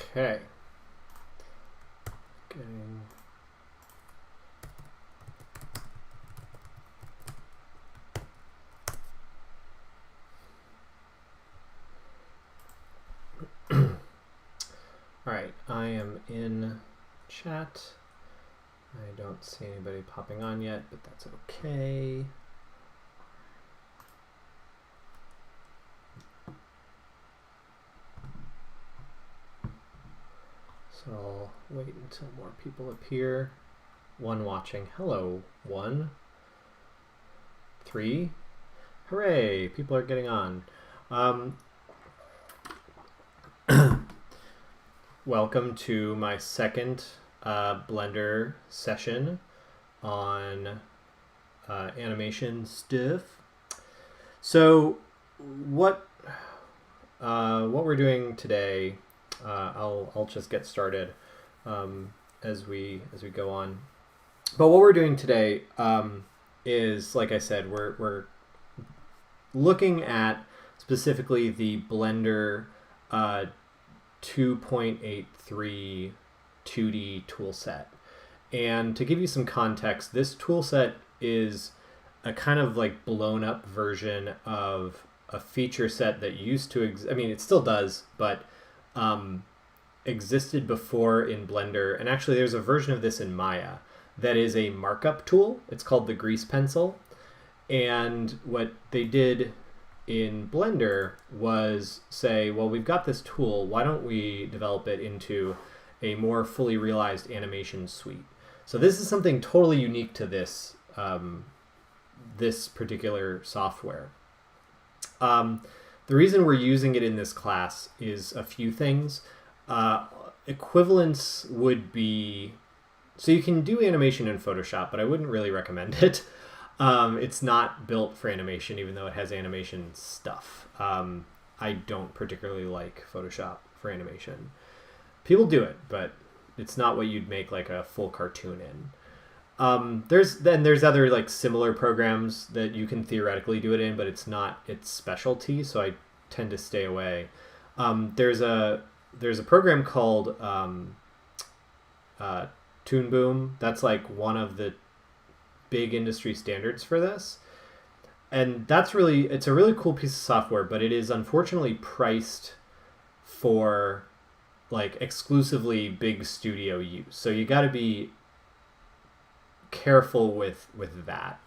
Okay. Getting... All right, I am in chat. I don't see anybody popping on yet, but that's okay. So I'll wait until more people appear. One watching. Hello, 1, 3. Hooray, people are getting on. Welcome to my second Blender session on animation stuff. So what we're doing today, I'll just get started as we go on. But what we're doing today is, like I said, we're looking at specifically the Blender 2.83 2D toolset. And to give you some context, this toolset is a kind of like blown up version of a feature set that used to I mean, it still does, but existed before in Blender. And actually there's a version of this in Maya that is a markup tool. It's called the grease pencil. And what they did in Blender was say, well, we've got this tool, why don't we develop it into a more fully realized animation suite? So this is something totally unique to this this particular software. The reason we're using it in this class is a few things. Equivalence would be, so you can do animation in Photoshop, but I wouldn't really recommend it. It's not built for animation, even though it has animation stuff. I don't particularly like Photoshop for animation. People do it, but it's not what you'd make like a full cartoon in. There's other like similar programs that you can theoretically do it in, but it's not its specialty, so I tend to stay away. There's a program called Toon Boom. That's like one of the big industry standards for this, and it's a really cool piece of software, but it is unfortunately priced for like exclusively big studio use, so you got to be careful with that.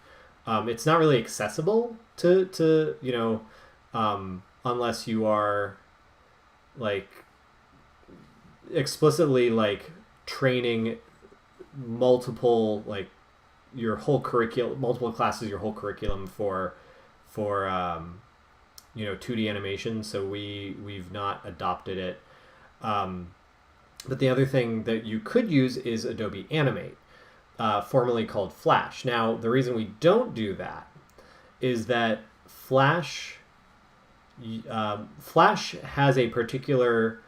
It's not really accessible to you know, unless you are like explicitly like training multiple like your whole curriculum, multiple classes, your whole curriculum for you know, 2D animation. So we've not adopted it. But the other thing that you could use is Adobe Animate, formerly called Flash. Now, the reason we don't do that is that Flash has a particular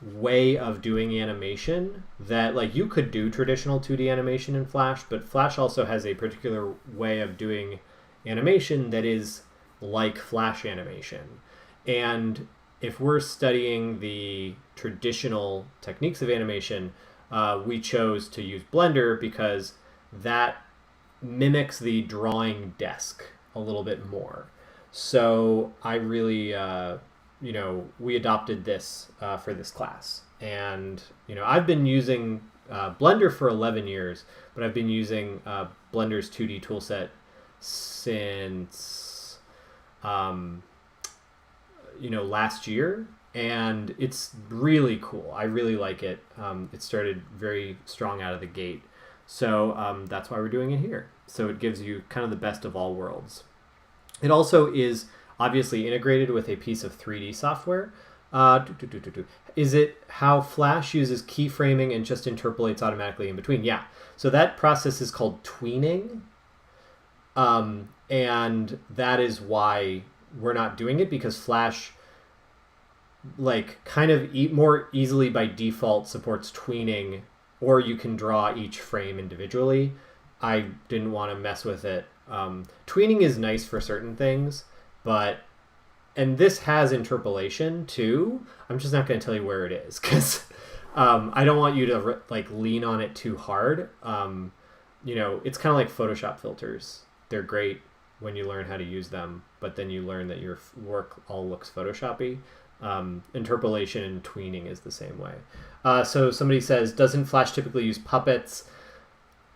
way of doing animation that, like, you could do traditional 2D animation in Flash, but Flash also has a particular way of doing animation that is like Flash animation. And if we're studying the traditional techniques of animation, we chose to use Blender because that mimics the drawing desk a little bit more. So I really, you know, we adopted this for this class. And, you know, I've been using Blender for 11 years, but I've been using Blender's 2D toolset since, you know, last year. And it's really cool. I really like it. It started very strong out of the gate. So that's why we're doing it here. So it gives you kind of the best of all worlds. It also is obviously integrated with a piece of 3D software. Is it how Flash uses keyframing and just interpolates automatically in between? Yeah. So that process is called tweening. And that is why we're not doing it, because Flash, like, kind of more easily by default supports tweening, or you can draw each frame individually. I didn't want to mess with it. Tweening is nice for certain things, but and this has interpolation too. I'm just not going to tell you where it is because I don't want you to like lean on it too hard. It's kind of like Photoshop filters. They're great when you learn how to use them, but then you learn that your work all looks Photoshoppy. Interpolation and tweening is the same way. So somebody says, doesn't Flash typically use puppets?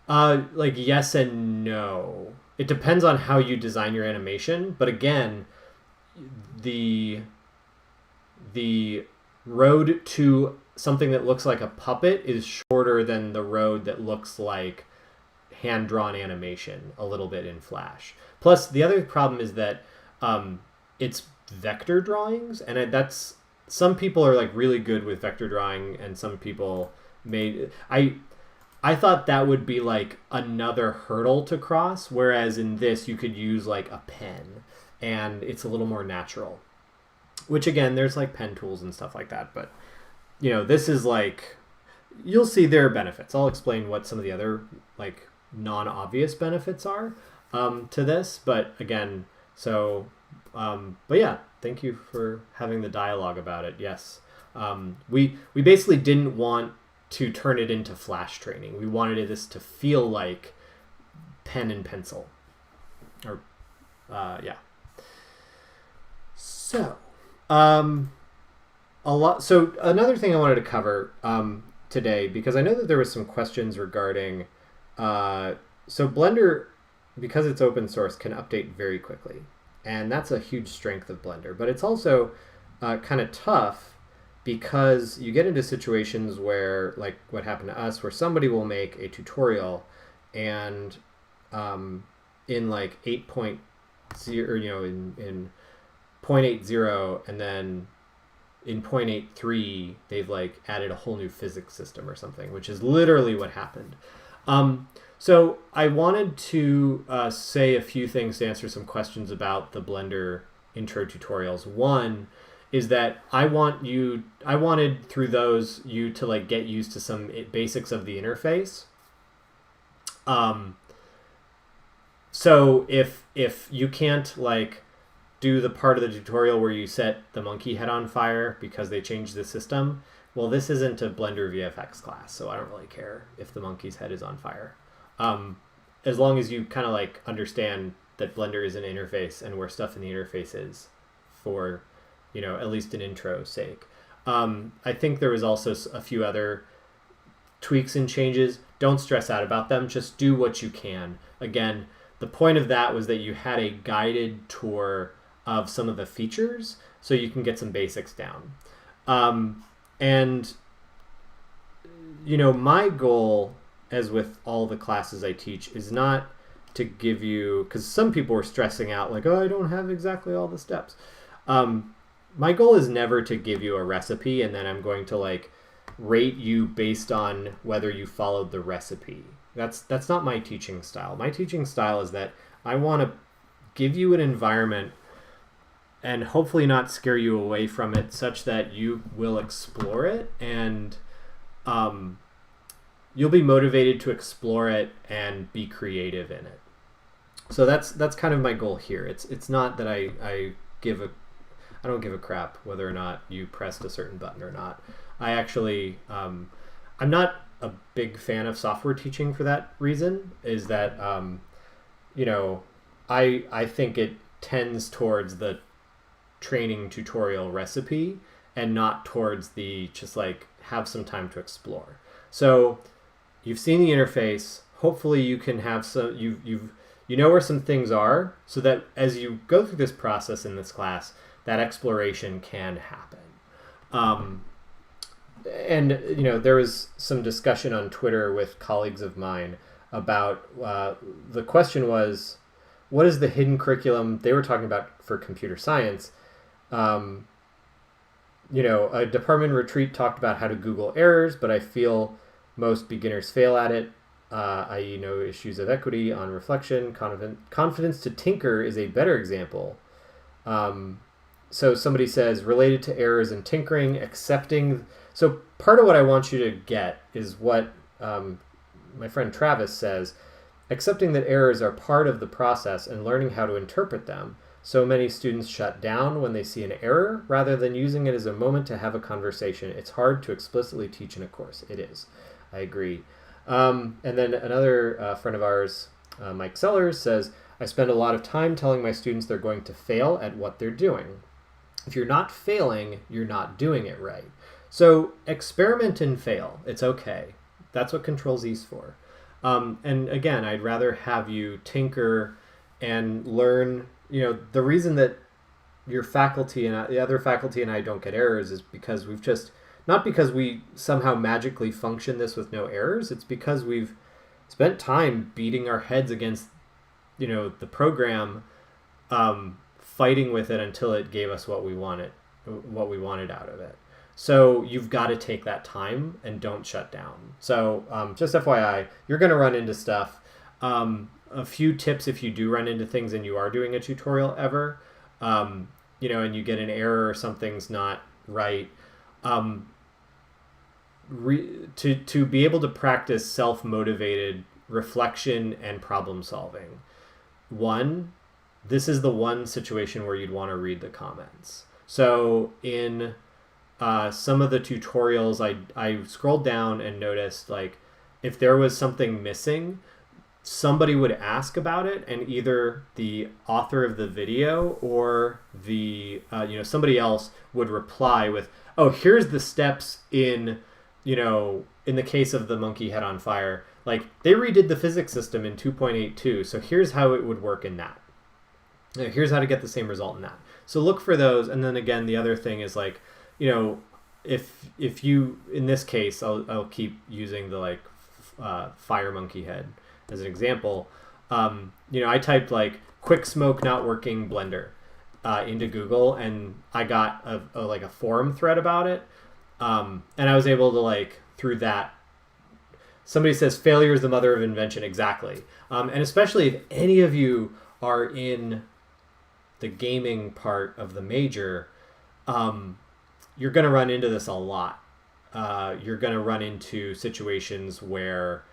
Like yes and no. It depends on how you design your animation, but again, the road to something that looks like a puppet is shorter than the road that looks like hand-drawn animation a little bit in Flash. Plus, the other problem is that it's vector drawings, and that's some people are like really good with vector drawing, and some people I thought that would be like another hurdle to cross, whereas in this you could use like a pen, and it's a little more natural. Which again, there's like pen tools and stuff like that, but this is like, you'll see there are benefits. I'll explain what some of the other like non-obvious benefits are to this, but again, but yeah, thank you for having the dialogue about it. Yes, we basically didn't want to turn it into Flash training. We wanted this to feel like pen and pencil, or yeah. So, So another thing I wanted to cover today, because I know that there was some questions regarding. So Blender, because it's open source, can update very quickly, and that's a huge strength of Blender. But it's also kind of tough because you get into situations where, like what happened to us, where somebody will make a tutorial, and in like 8.0, in 0.80, and then in 0.83 they've like added a whole new physics system or something, which is literally what happened. So I wanted to say a few things to answer some questions about the Blender intro tutorials. One is that I wanted through those you to like get used to some basics of the interface. So if you can't like do the part of the tutorial where you set the monkey head on fire because they changed the system, well, this isn't a Blender VFX class, so I don't really care if the monkey's head is on fire. As long as you kind of like understand that Blender is an interface and where stuff in the interface is for, at least an intro's sake. I think there was also a few other tweaks and changes. Don't stress out about them. Just do what you can. Again, the point of that was that you had a guided tour of some of the features so you can get some basics down. And, my goal, as with all the classes I teach, is not to give you, because some people were stressing out like, oh, I don't have exactly all the steps. My goal is never to give you a recipe and then I'm going to like rate you based on whether you followed the recipe. That's not my teaching style. My teaching style is that I want to give you an environment and hopefully not scare you away from it, such that you will explore it and you'll be motivated to explore it and be creative in it. So that's kind of my goal here. It's not that I don't give a crap whether or not you pressed a certain button or not. I actually I'm not a big fan of software teaching for that reason, is that I think it tends towards the training tutorial recipe and not towards the just like have some time to explore. So you've seen the interface. Hopefully you can have some, you know where some things are, so that as you go through this process in this class, that exploration can happen. And there was some discussion on Twitter with colleagues of mine about the question was, what is the hidden curriculum they were talking about for computer science? A department retreat talked about how to Google errors, but I feel most beginners fail at it, i.e. no issues of equity on reflection. Confidence to tinker is a better example. So somebody says, related to errors in tinkering, accepting. So part of what I want you to get is what my friend Travis says, accepting that errors are part of the process and learning how to interpret them. So many students shut down when they see an error rather than using it as a moment to have a conversation. It's hard to explicitly teach in a course. It is. I agree. And then another friend of ours, Mike Sellers, says, I spend a lot of time telling my students they're going to fail at what they're doing. If you're not failing, you're not doing it right. So experiment and fail. It's okay. That's what Control-Z's for. And again, I'd rather have you tinker and learn. The reason that your faculty and the other faculty and I don't get errors is because we've just, not because we somehow magically function this with no errors. It's because we've spent time beating our heads against the program, fighting with it until it gave us what we wanted out of it. So you've got to take that time and don't shut down. So just FYI, you're going to run into stuff. A few tips if you do run into things and you are doing a tutorial ever, and you get an error or something's not right. To be able to practice self-motivated reflection and problem solving. One, this is the one situation where you'd want to read the comments. So in some of the tutorials, I scrolled down and noticed, like, if there was something missing, somebody would ask about it, and either the author of the video or the somebody else would reply with, oh, here's the steps in the case of the monkey head on fire, like, they redid the physics system in 2.82, so here's how it would work in that. Here's how to get the same result in that. So look for those. And then again, the other thing is, like, if you, in this case, I'll keep using the fire monkey head as an example. I typed like quick smoke not working blender into Google, and I got a forum thread about it. And I was able to, through that, somebody says failure is the mother of invention. Exactly. And especially if any of you are in the gaming part of the major, you're going to run into this a lot. You're going to run into situations where,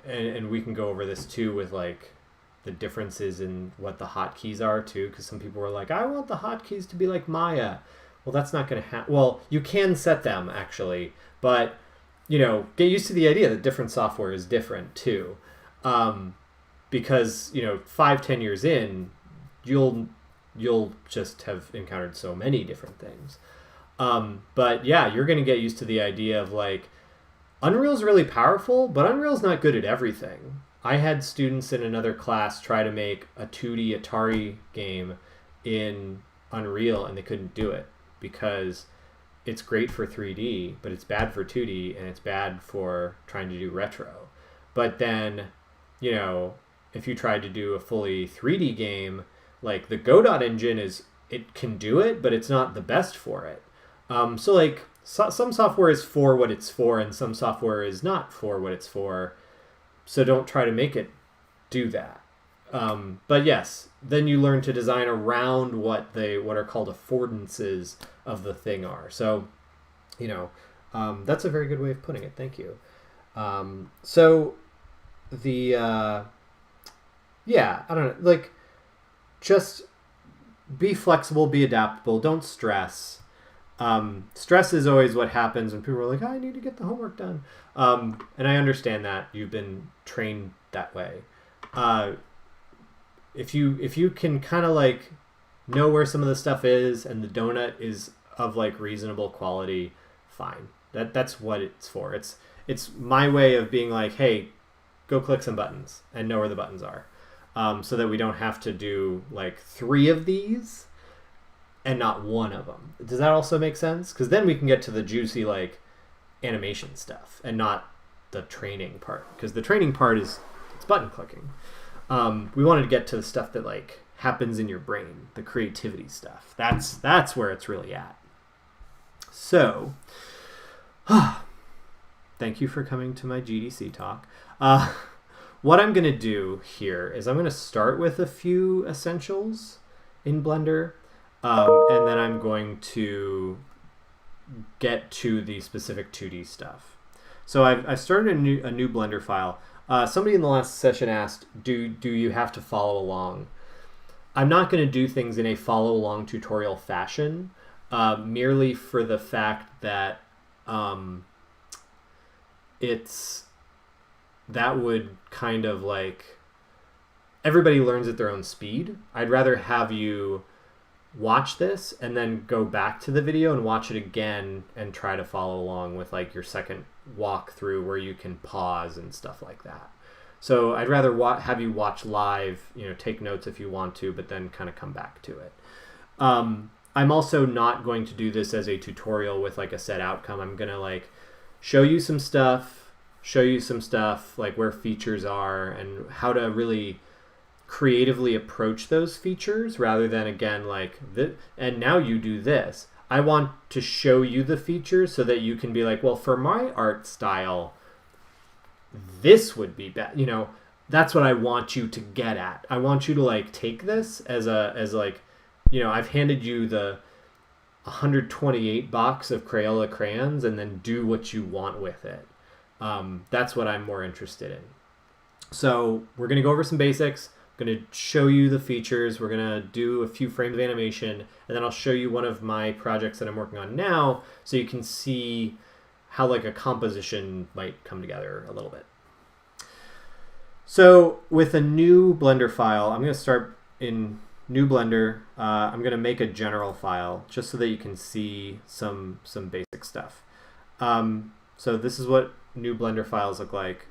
and we can go over this too with the differences in what the hotkeys are too, because some people were like, I want the hotkeys to be like Maya. Well, that's not going to happen. Well, you can set them actually, but get used to the idea that different software is different too. Because 5-10 years in, you'll just have encountered so many different things. But yeah, you're going to get used to the idea of Unreal's really powerful, but Unreal's not good at everything. I had students in another class try to make a 2D Atari game in Unreal, and they couldn't do it because it's great for 3D, but it's bad for 2D, and it's bad for trying to do retro. But then, if you tried to do a fully 3D game, like the Godot engine it can do it, but it's not the best for it. Some software is for what it's for, and some software is not for what it's for. So don't try to make it do that. But yes, then you learn to design around what are called affordances of the thing are. So, that's a very good way of putting it. Thank you. I don't know, just be flexible, be adaptable, don't stress. Stress is always what happens when people are like, I need to get the homework done. And I understand that. You've been trained that way. If you can kind of know where some of the stuff is and the donut is of reasonable quality, fine. That's what it's for. It's my way of being like, hey, go click some buttons and know where the buttons are. So that we don't have to do 3 of these and not one of them. Does that also make sense? Because then we can get to the juicy animation stuff and not the training part. Because the training part it's button clicking. We wanted to get to the stuff that happens in your brain, the creativity stuff. That's where it's really at. So, thank you for coming to my GDC talk. What I'm going to do here is I'm going to start with a few essentials in Blender, and then I'm going to get to the specific 2D stuff. So I've started a new Blender file. Somebody in the last session asked, do you have to follow along? I'm not going to do things in a follow-along tutorial fashion, merely for the fact that that would kind of like, everybody learns at their own speed. I'd rather have you watch this and then go back to the video and watch it again and try to follow along with like your second walkthrough where you can pause and stuff like that. So I'd rather have you watch live, take notes if you want to, but then kind of come back to it. I'm also not going to do this as a tutorial with like a set outcome. I'm going to like show you some stuff like where features are and how to really creatively approach those features rather than, again, like, and now you do this. I want to show you the features so that you can be like, well, for my art style, this would be bad. That's what I want you to get at. I want you to like take this as like, I've handed you the 128 box of Crayola crayons and then do what you want with it. That's what I'm more interested in. So we're going to go over some basics. I'm going to show you the features. We're going to do a few frames of animation, and then I'll show you one of my projects that I'm working on now so you can see how like a composition might come together a little bit. So with a new Blender file, I'm going to start in new Blender. I'm going to make a general file just so that you can see some basic stuff. So this is what new Blender files look like.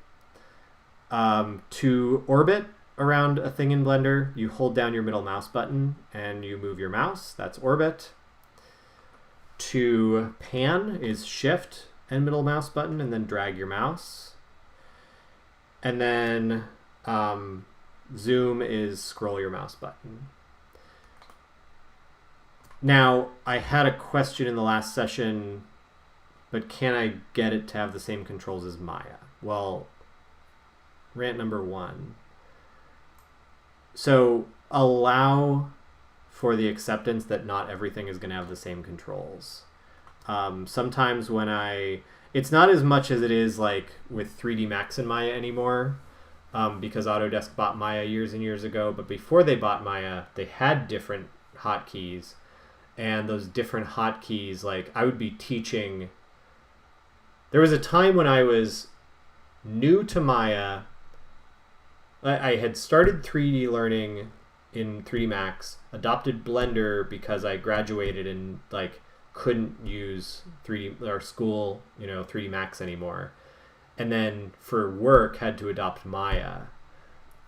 To orbit around a thing in Blender, you hold down your middle mouse button and you move your mouse. That's orbit. To pan is shift and middle mouse button and then drag your mouse. And then zoom is scroll your mouse button. Now, I had a question in the last session, but can I get it to have the same controls as Maya? Well, rant number 1. So allow for the acceptance that not everything is going to have the same controls. Sometimes when it's not as much as it is like with 3D Max and Maya anymore, because Autodesk bought Maya years and years ago, but before they bought Maya, they had different hotkeys, and those different hotkeys, like I would be teaching. There was a time when I was new to Maya. I had started 3D learning in 3D Max, adopted Blender because I graduated and like couldn't use 3D or school, 3D Max anymore. And then for work had to adopt Maya.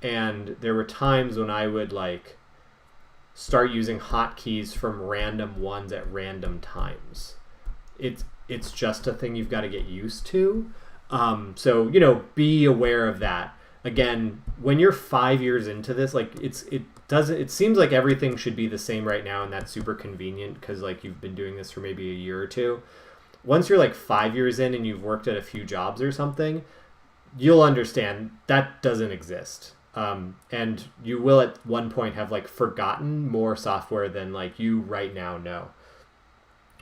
And there were times when I would like start using hotkeys from random ones at random times. It's just a thing you've got to get used to. So, be aware of that. Again, when you're 5 years into this, like it seems like everything should be the same right now, and that's super convenient because like you've been doing this for maybe a year or two. Once you're like 5 years in and you've worked at a few jobs or something, you'll understand that doesn't exist. And you will at one point have like forgotten more software than like you right now know.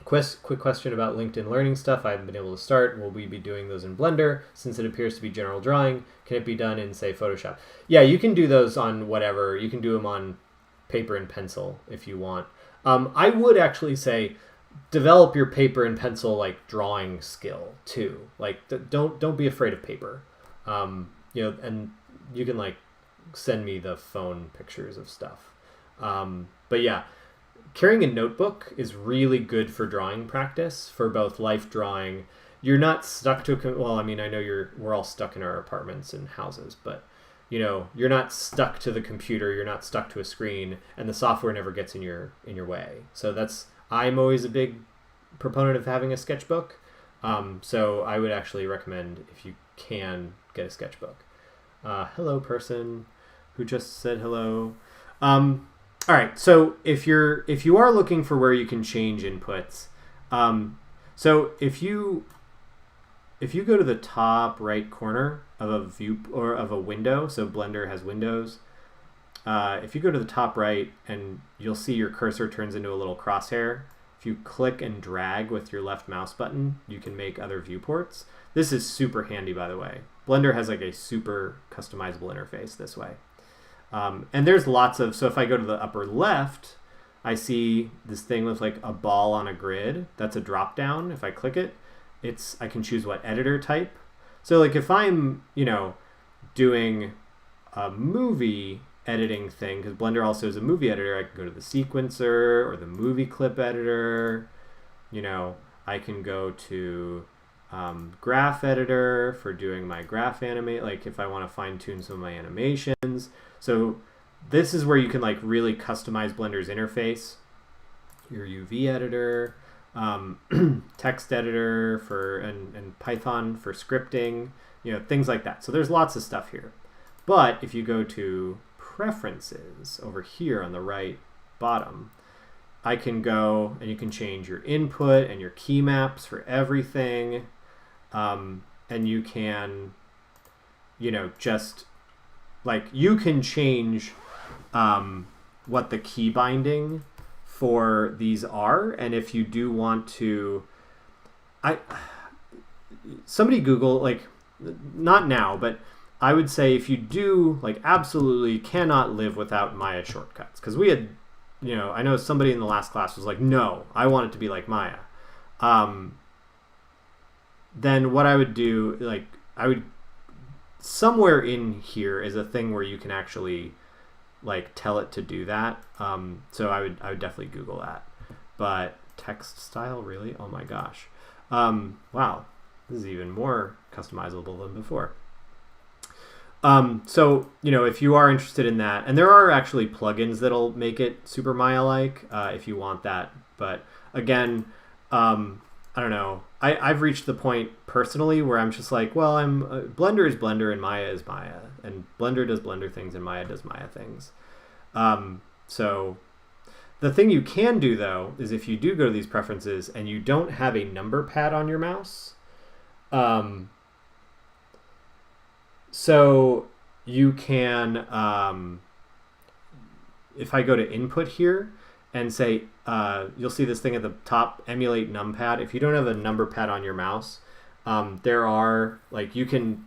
Quick question about LinkedIn Learning stuff. I haven't been able to start. Will we be doing those in Blender since it appears to be general drawing? Can it be done in, say, Photoshop? Yeah, you can do those on whatever. You can do them on paper and pencil if you want. I would actually say develop your paper and pencil like drawing skill too. Like don't be afraid of paper. And you can like send me the phone pictures of stuff. But yeah. Carrying a notebook is really good for drawing practice, for both life drawing. You're not stuck to I know we're all stuck in our apartments and houses, but you're not stuck to the computer, you're not stuck to a screen, and the software never gets in your way. So I'm always a big proponent of having a sketchbook. So I would actually recommend, if you can, get a sketchbook. Hello, person who just said hello. All right, so if you are looking for where you can change inputs, so if you go to the top right corner of a view or of a window, so Blender has windows. If you go to the top right, and you'll see your cursor turns into a little crosshair. If you click and drag with your left mouse button, you can make other viewports. This is super handy, by the way. Blender has like a super customizable interface this way. And there's lots of, so if I go to the upper left, I see this thing with like a ball on a grid. That's a drop down. If I click it, I can choose what editor type. So like if I'm, doing a movie editing thing, because Blender also is a movie editor, I can go to the sequencer or the movie clip editor. I can go to graph editor for doing my graph animate, like if I want to fine tune some of my animations. So this is where you can like really customize Blender's interface. Your UV editor, text editor and Python for scripting, things like that. So there's lots of stuff here. But if you go to preferences over here on the right bottom, I can go and you can change your input and your key maps for everything. And you can, just like you can change what the key binding for these are. And if you do want to, somebody Google, like, not now, but I would say if you do, like, absolutely cannot live without Maya shortcuts. Because we had, I know somebody in the last class was like, no, I want it to be like Maya. Then what I would do, like, somewhere in here is a thing where you can actually, like, tell it to do that. So I would definitely Google that. But text style, really? Oh my gosh. Wow, this is even more customizable than before. So, if you are interested in that, and there are actually plugins that'll make it super Maya-like if you want that. But again, I don't know. I've reached the point personally where I'm just like, well, Blender is Blender and Maya is Maya, and Blender does Blender things and Maya does Maya things. So the thing you can do though is if you do go to these preferences and you don't have a number pad on your mouse, so you can, if I go to input here and say, you'll see this thing at the top, emulate numpad. If you don't have a number pad on your mouse, there are, like, you can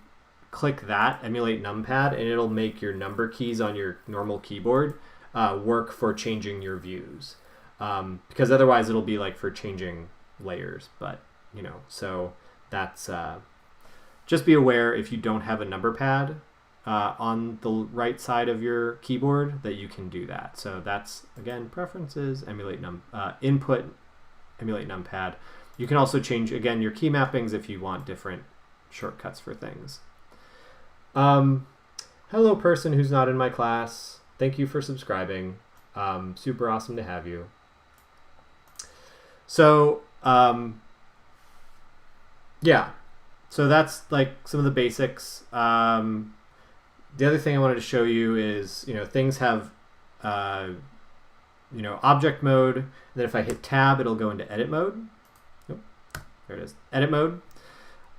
click that, emulate numpad, and it'll make your number keys on your normal keyboard work for changing your views. Because otherwise it'll be like for changing layers. But, so that's, just be aware if you don't have a number pad on the right side of your keyboard that you can do that. So that's, again, preferences, emulate input, emulate numpad. You can also change, again, your key mappings if you want different shortcuts for things. Hello, person who's not in my class. Thank you for subscribing. Super awesome to have you. So, yeah. So that's like some of the basics. The other thing I wanted to show you is, things have, object mode. And then if I hit tab, it'll go into edit mode. Oh, there it is, edit mode.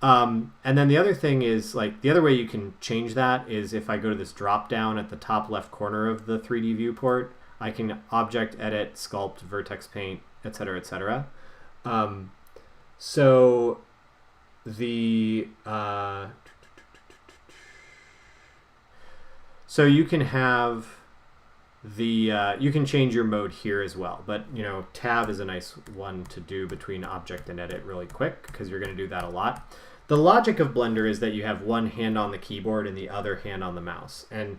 And then the other thing is, like, the other way you can change that is if I go to this drop down at the top left corner of the 3D viewport, I can object, edit, sculpt, vertex paint, etc., etc. So the so you can have the you can change your mode here as well, but tab is a nice one to do between object and edit really quick because you're going to do that a lot. The logic of Blender is that you have one hand on the keyboard and the other hand on the mouse, and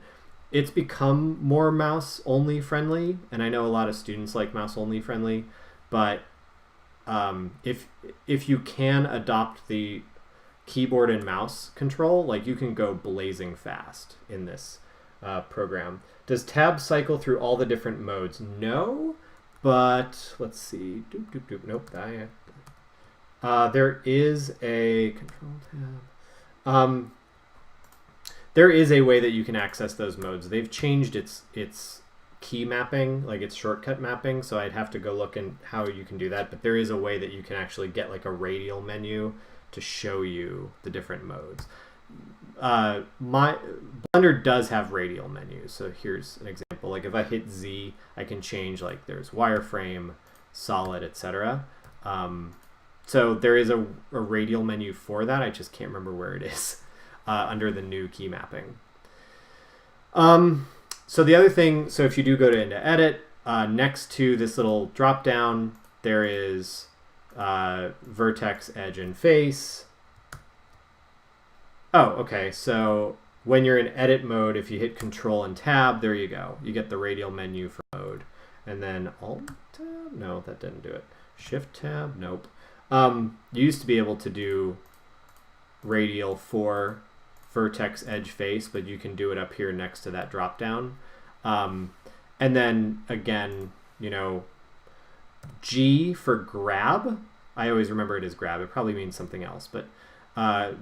it's become more mouse only friendly, and I know a lot of students like mouse only friendly, but if you can adopt the keyboard and mouse control, like, you can go blazing fast in this program. Does tab cycle through all the different modes? No, but let's see. Doop, doop, doop. Nope. There is a control tab. There is a way that you can access those modes. They've changed its key mapping, like its shortcut mapping, so I'd have to go look in how you can do that, but there is a way that you can actually get like a radial menu to show you the different modes. My Blender does have radial menus, so here's an example. Like if I hit Z, I can change, like, there's wireframe, solid, etc. So there is a radial menu for that. I just can't remember where it is under the new key mapping. So the other thing, so if you do go into edit, next to this little drop down, there is vertex, edge, and face. Oh, okay. So when you're in edit mode, if you hit Control and Tab, there you go. You get the radial menu for mode. And then Alt Tab? No, that didn't do it. Shift Tab? Nope. You used to be able to do radial for vertex, edge, face, but you can do it up here next to that drop down. And then again, you know, G for grab. I always remember it as grab. It probably means something else, but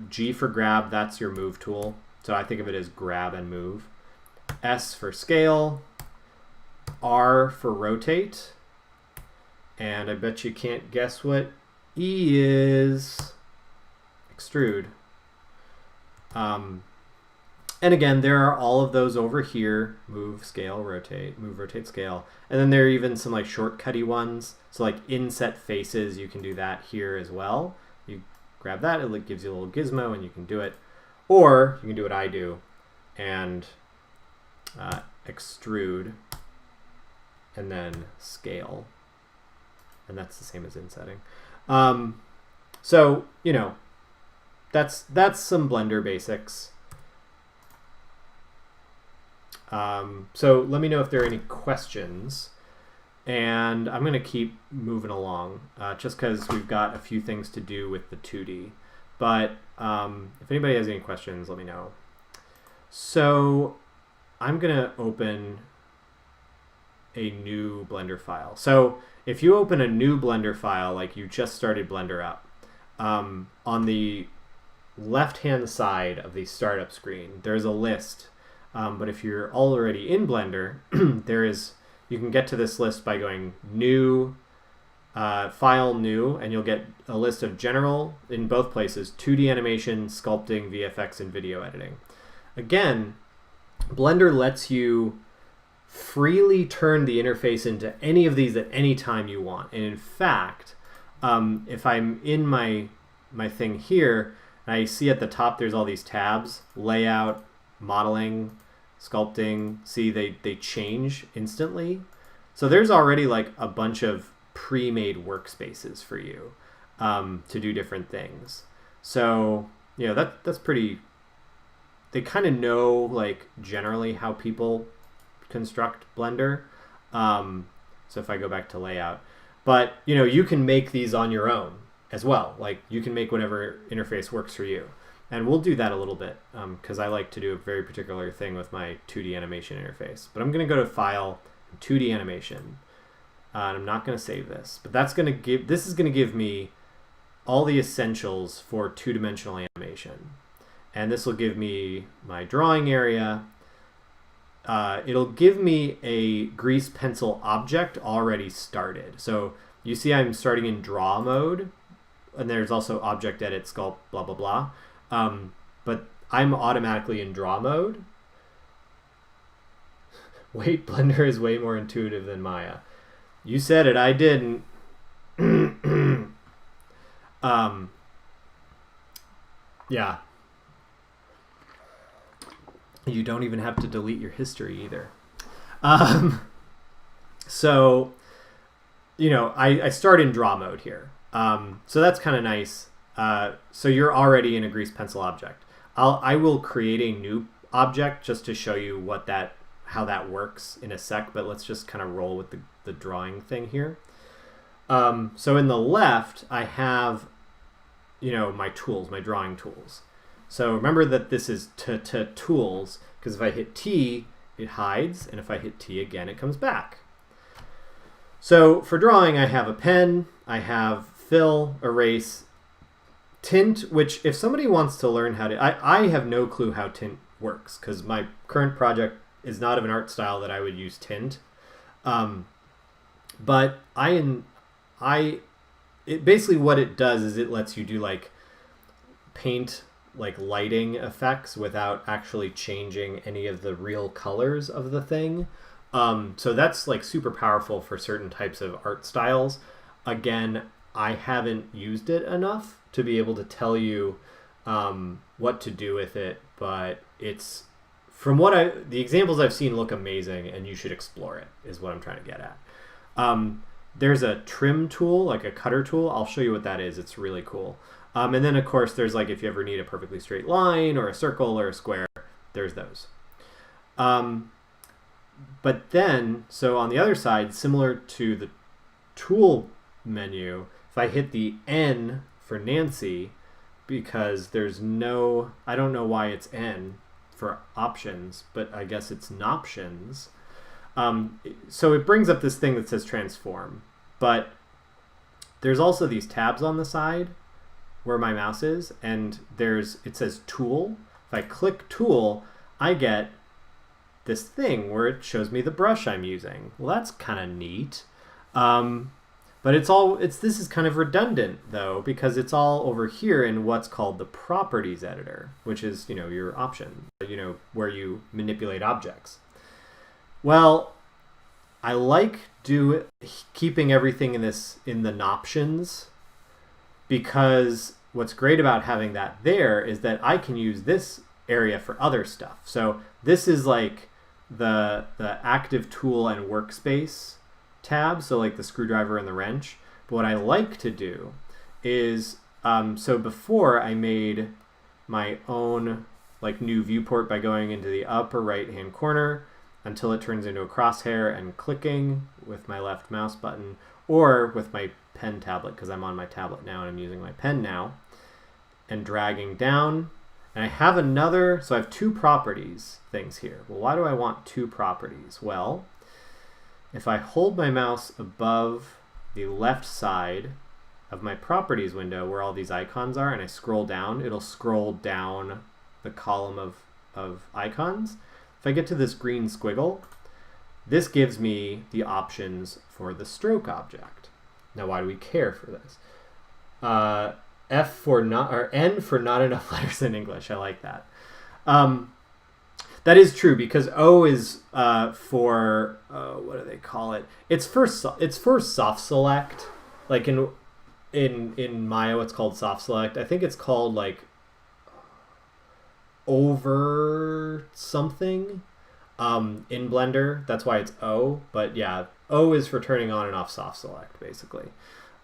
G for grab, that's your move tool. So I think of it as grab and move. S for scale. R for rotate. And I bet you can't guess what E is. Extrude. And again, there are all of those over here. Move, scale, rotate, move, rotate, scale. And then there are even some like shortcutty ones. So like inset faces, you can do that here as well. You grab that, it gives you a little gizmo and you can do it. Or you can do what I do and extrude and then scale. And that's the same as insetting. So, you know, that's some Blender basics. So let me know if there are any questions. And I'm going to keep moving along just because we've got a few things to do with the 2D. But if anybody has any questions, let me know. So I'm going to open a new Blender file. So if you open a new Blender file, like you just started Blender up, on the left-hand side of the startup screen, there's a list. But if you're already in Blender, you can get to this list by going New, File, New, and you'll get a list of general, in both places, 2D animation, sculpting, VFX, and video editing. Again, Blender lets you freely turn the interface into any of these at any time you want. And in fact, if I'm in my thing here, and I see at the top there's all these tabs, layout, modeling, sculpting, see they change instantly. So there's already like a bunch of pre-made workspaces for you to do different things. So, you know, that's pretty, they kind of know like generally how people construct Blender. So if I go back to layout, but you know, you can make these on your own as well. Like you can make whatever interface works for you. And we'll do that a little bit because I like to do a very particular thing with my 2D animation interface. But I'm going to go to File, 2D Animation. And I'm not going to save this. But this is going to give me all the essentials for two-dimensional animation. And this will give me my drawing area. It'll give me a grease pencil object already started. So you see I'm starting in draw mode. And there's also object edit, sculpt, blah, blah, blah. But I'm automatically in draw mode. Wait, Blender is way more intuitive than Maya. You said it, I didn't. Yeah. You don't even have to delete your history either. So, you know, I start in draw mode here. So that's kind of nice. So you're already in a grease pencil object. I will create a new object just to show you how that works in a sec, but let's just kind of roll with the drawing thing here. So in the left, I have, you know, my tools, my drawing tools. So remember that this is tools, because if I hit T, it hides, and if I hit T again, it comes back. So for drawing, I have a pen, I have fill, erase, tint, which if somebody wants to learn how to, I have no clue how tint works because my current project is not of an art style that I would use tint. But it basically what it does is it lets you do like paint, like lighting effects without actually changing any of the real colors of the thing. So that's like super powerful for certain types of art styles. Again, I haven't used it enough to be able to tell you what to do with it, but it's from the examples I've seen look amazing, and you should explore it, is what I'm trying to get at. There's a trim tool, like a cutter tool. I'll show you what that is. It's really cool. And then, of course, there's like if you ever need a perfectly straight line or a circle or a square, there's those. But then, so on the other side, similar to the tool menu, if I hit the N for Nancy, because there's no, I don't know why it's N for options, but I guess it's Noptions. So it brings up this thing that says transform, but there's also these tabs on the side where my mouse is, and it says tool. If I click tool, I get this thing where it shows me the brush I'm using. Well, that's kind of neat. But this is kind of redundant though, because it's all over here in what's called the properties editor, which is, your option, where you manipulate objects. Well, I like keeping everything in the Noptions, because what's great about having that there is that I can use this area for other stuff. So this is like the active tool and workspace tab, so like the screwdriver and the wrench. But what I like to do is, so before I made my own like new viewport by going into the upper right hand corner until it turns into a crosshair and clicking with my left mouse button, or with my pen tablet, because I'm on my tablet now and I'm using my pen now, and dragging down. And I have so I have two properties things here. Well, why do I want two properties? Well, if I hold my mouse above the left side of my properties window where all these icons are, and I scroll down, it'll scroll down the column of icons. If I get to this green squiggle, this gives me the options for the stroke object. Now, why do we care for this? N for not enough letters in English. I like that. That is true, because O is for what do they call it? It's for soft select. Like in Maya, it's called soft select. I think it's called like over something in Blender. That's why it's O. But yeah, O is for turning on and off soft select, basically.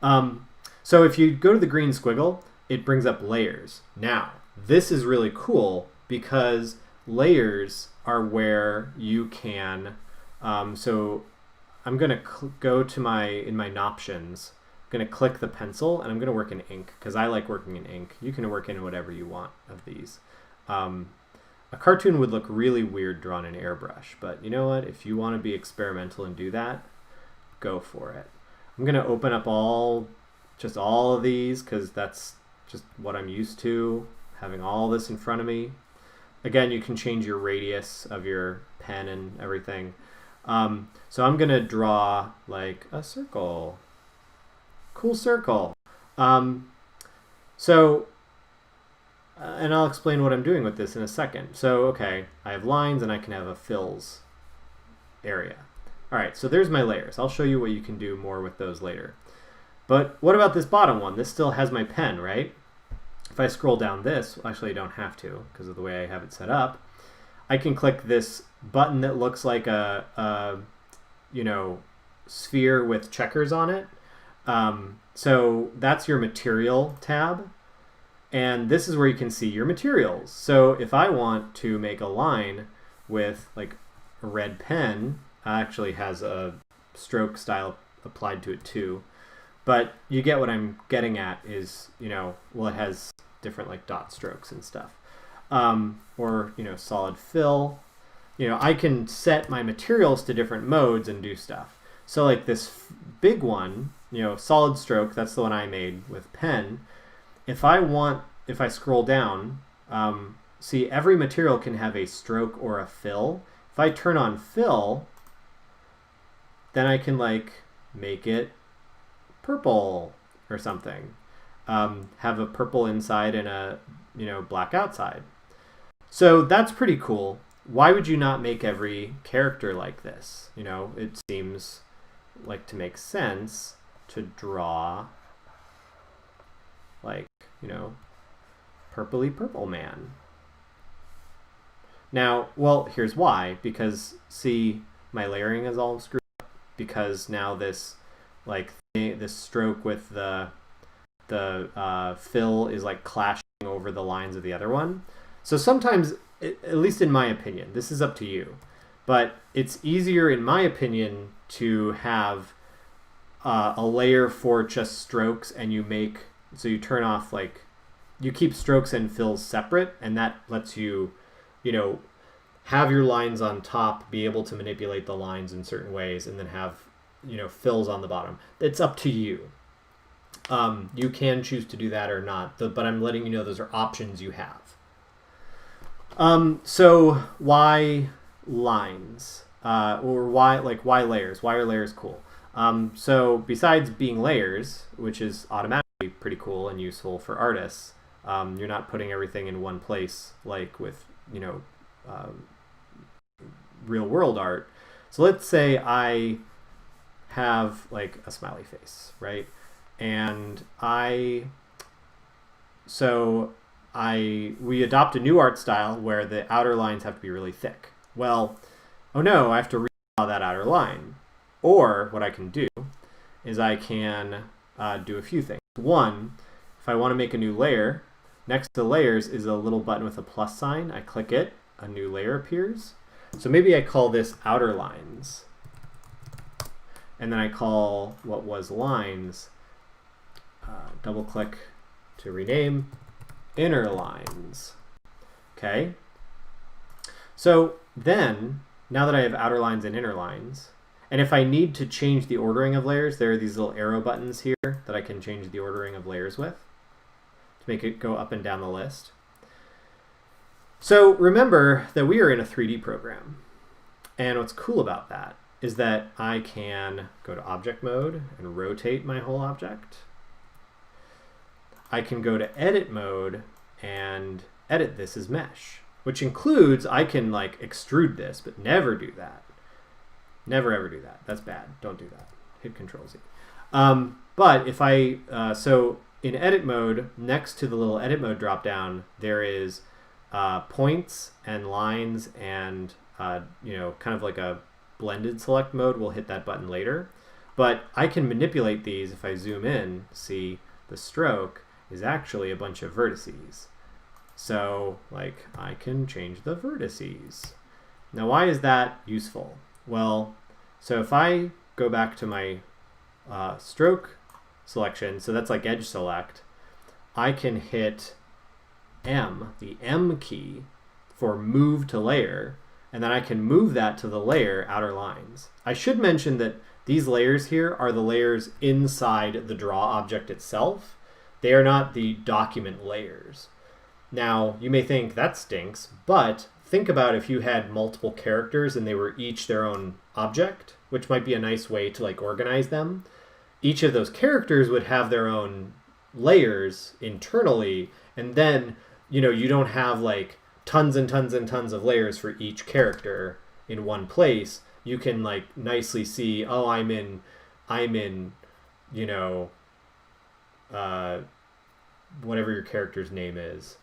So if you go to the green squiggle, it brings up layers. Now, this is really cool because layers are where you can, so I'm going to go to in my Noptions, I'm going to click the pencil, and I'm going to work in ink, because I like working in ink. You can work in whatever you want of these. A cartoon would look really weird drawn in airbrush, but you know what? If you want to be experimental and do that, go for it. I'm going to open up just all of these, because that's just what I'm used to, having all this in front of me. Again, you can change your radius of your pen and everything. So I'm going to draw like a circle. Cool circle. And I'll explain what I'm doing with this in a second. So, okay, I have lines and I can have a fills area. All right, so there's my layers. I'll show you what you can do more with those later. But what about this bottom one? This still has my pen, right? If I scroll down this, actually I don't have to because of the way I have it set up, I can click this button that looks like a sphere with checkers on it. So that's your material tab. And this is where you can see your materials. So if I want to make a line with like a red pen, actually has a stroke style applied to it too. But you get what I'm getting at is, well, it has different like dot strokes and stuff. Or, solid fill. I can set my materials to different modes and do stuff. So like this big one, solid stroke, that's the one I made with pen. If I scroll down, see every material can have a stroke or a fill. If I turn on fill, then I can like make it purple or something. Have a purple inside and a black outside. So that's pretty cool. Why would you not make every character like this? It seems like to make sense to draw like, purpley purple man. Now, well, here's why. Because, see, my layering is all screwed up. Because now this, like, this stroke with the fill is, like, clashing over the lines of the other one. So sometimes, at least in my opinion, this is up to you, but it's easier, in my opinion, to have a layer for just strokes, and so you turn off, like, you keep strokes and fills separate, and that lets you, have your lines on top, be able to manipulate the lines in certain ways, and then have, fills on the bottom. It's up to you. You can choose to do that or not, but I'm letting you know those are options you have. So why lines? Or why layers? Why are layers cool? So besides being layers, which is automatically pretty cool and useful for artists, you're not putting everything in one place like with, real world art. So let's say I have like a smiley face, right? And we adopt a new art style where the outer lines have to be really thick. Well, oh no, I have to redraw that outer line. Or what I can do is I can do a few things. One, if I want to make a new layer, next to layers is a little button with a plus sign. I click it, a new layer appears. So maybe I call this outer lines. And then I call what was lines, double click to rename, inner lines. Okay. So then, now that I have outer lines and inner lines, and if I need to change the ordering of layers, there are these little arrow buttons here that I can change the ordering of layers with to make it go up and down the list. So remember that we are in a 3D program. And what's cool about that is that I can go to object mode and rotate my whole object. I can go to edit mode and edit this as mesh, which includes I can like extrude this, but never do that. Never ever do that. That's bad. Don't do that. Hit Control-Z. But if so in edit mode, next to the little edit mode drop down, there is points and lines and kind of like a blended select mode. We'll hit that button later. But I can manipulate these. If I zoom in, see the stroke is actually a bunch of vertices. So like I can change the vertices. Now why is that useful? Well, so if I go back to my stroke selection, so that's like edge select, I can hit M, the M key, for move to layer, and then I can move that to the layer outer lines. I should mention that these layers here are the layers inside the draw object itself. They are not the document layers. Now, you may think that stinks, but think about if you had multiple characters and they were each their own object, which might be a nice way to like organize them. Each of those characters would have their own layers internally, and then you don't have like tons and tons and tons of layers for each character in one place. You can like nicely see, oh, I'm in whatever your character's name is,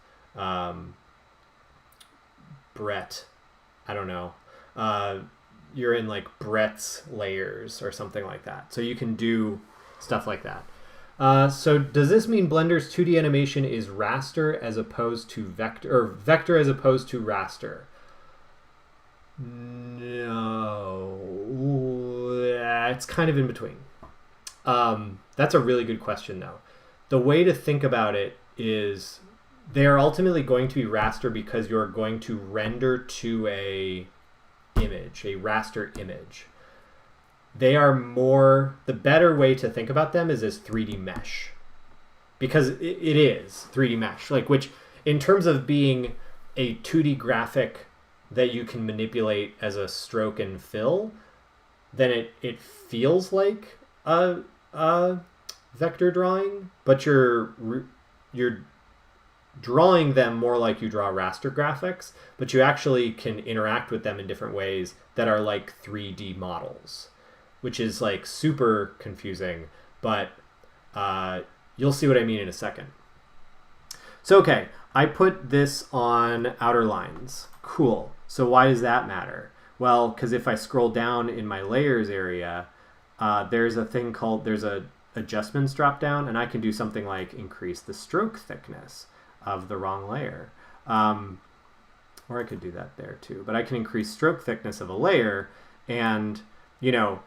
Brett, I don't know, you're in like Brett's layers or something like that. So you can do stuff like that. So does this mean Blender's 2D animation is raster as opposed to vector, or vector as opposed to raster? No, it's kind of in between. That's a really good question though. The way to think about it is they are ultimately going to be raster because you're going to render to a raster image. They are the better way to think about them is as 3D mesh, because it is 3D mesh, like, which in terms of being a 2D graphic that you can manipulate as a stroke and fill, then it feels like a vector drawing, but you're drawing them more like you draw raster graphics, but you actually can interact with them in different ways that are like 3D models, which is like super confusing, but you'll see what I mean in a second. So, okay, I put this on outer lines. Cool. So why does that matter? Well, because if I scroll down in my layers area, there's a thing called, there's a adjustments drop down, and I can do something like increase the stroke thickness of the wrong layer. Or I could do that there too, but I can increase stroke thickness of a layer and, you know,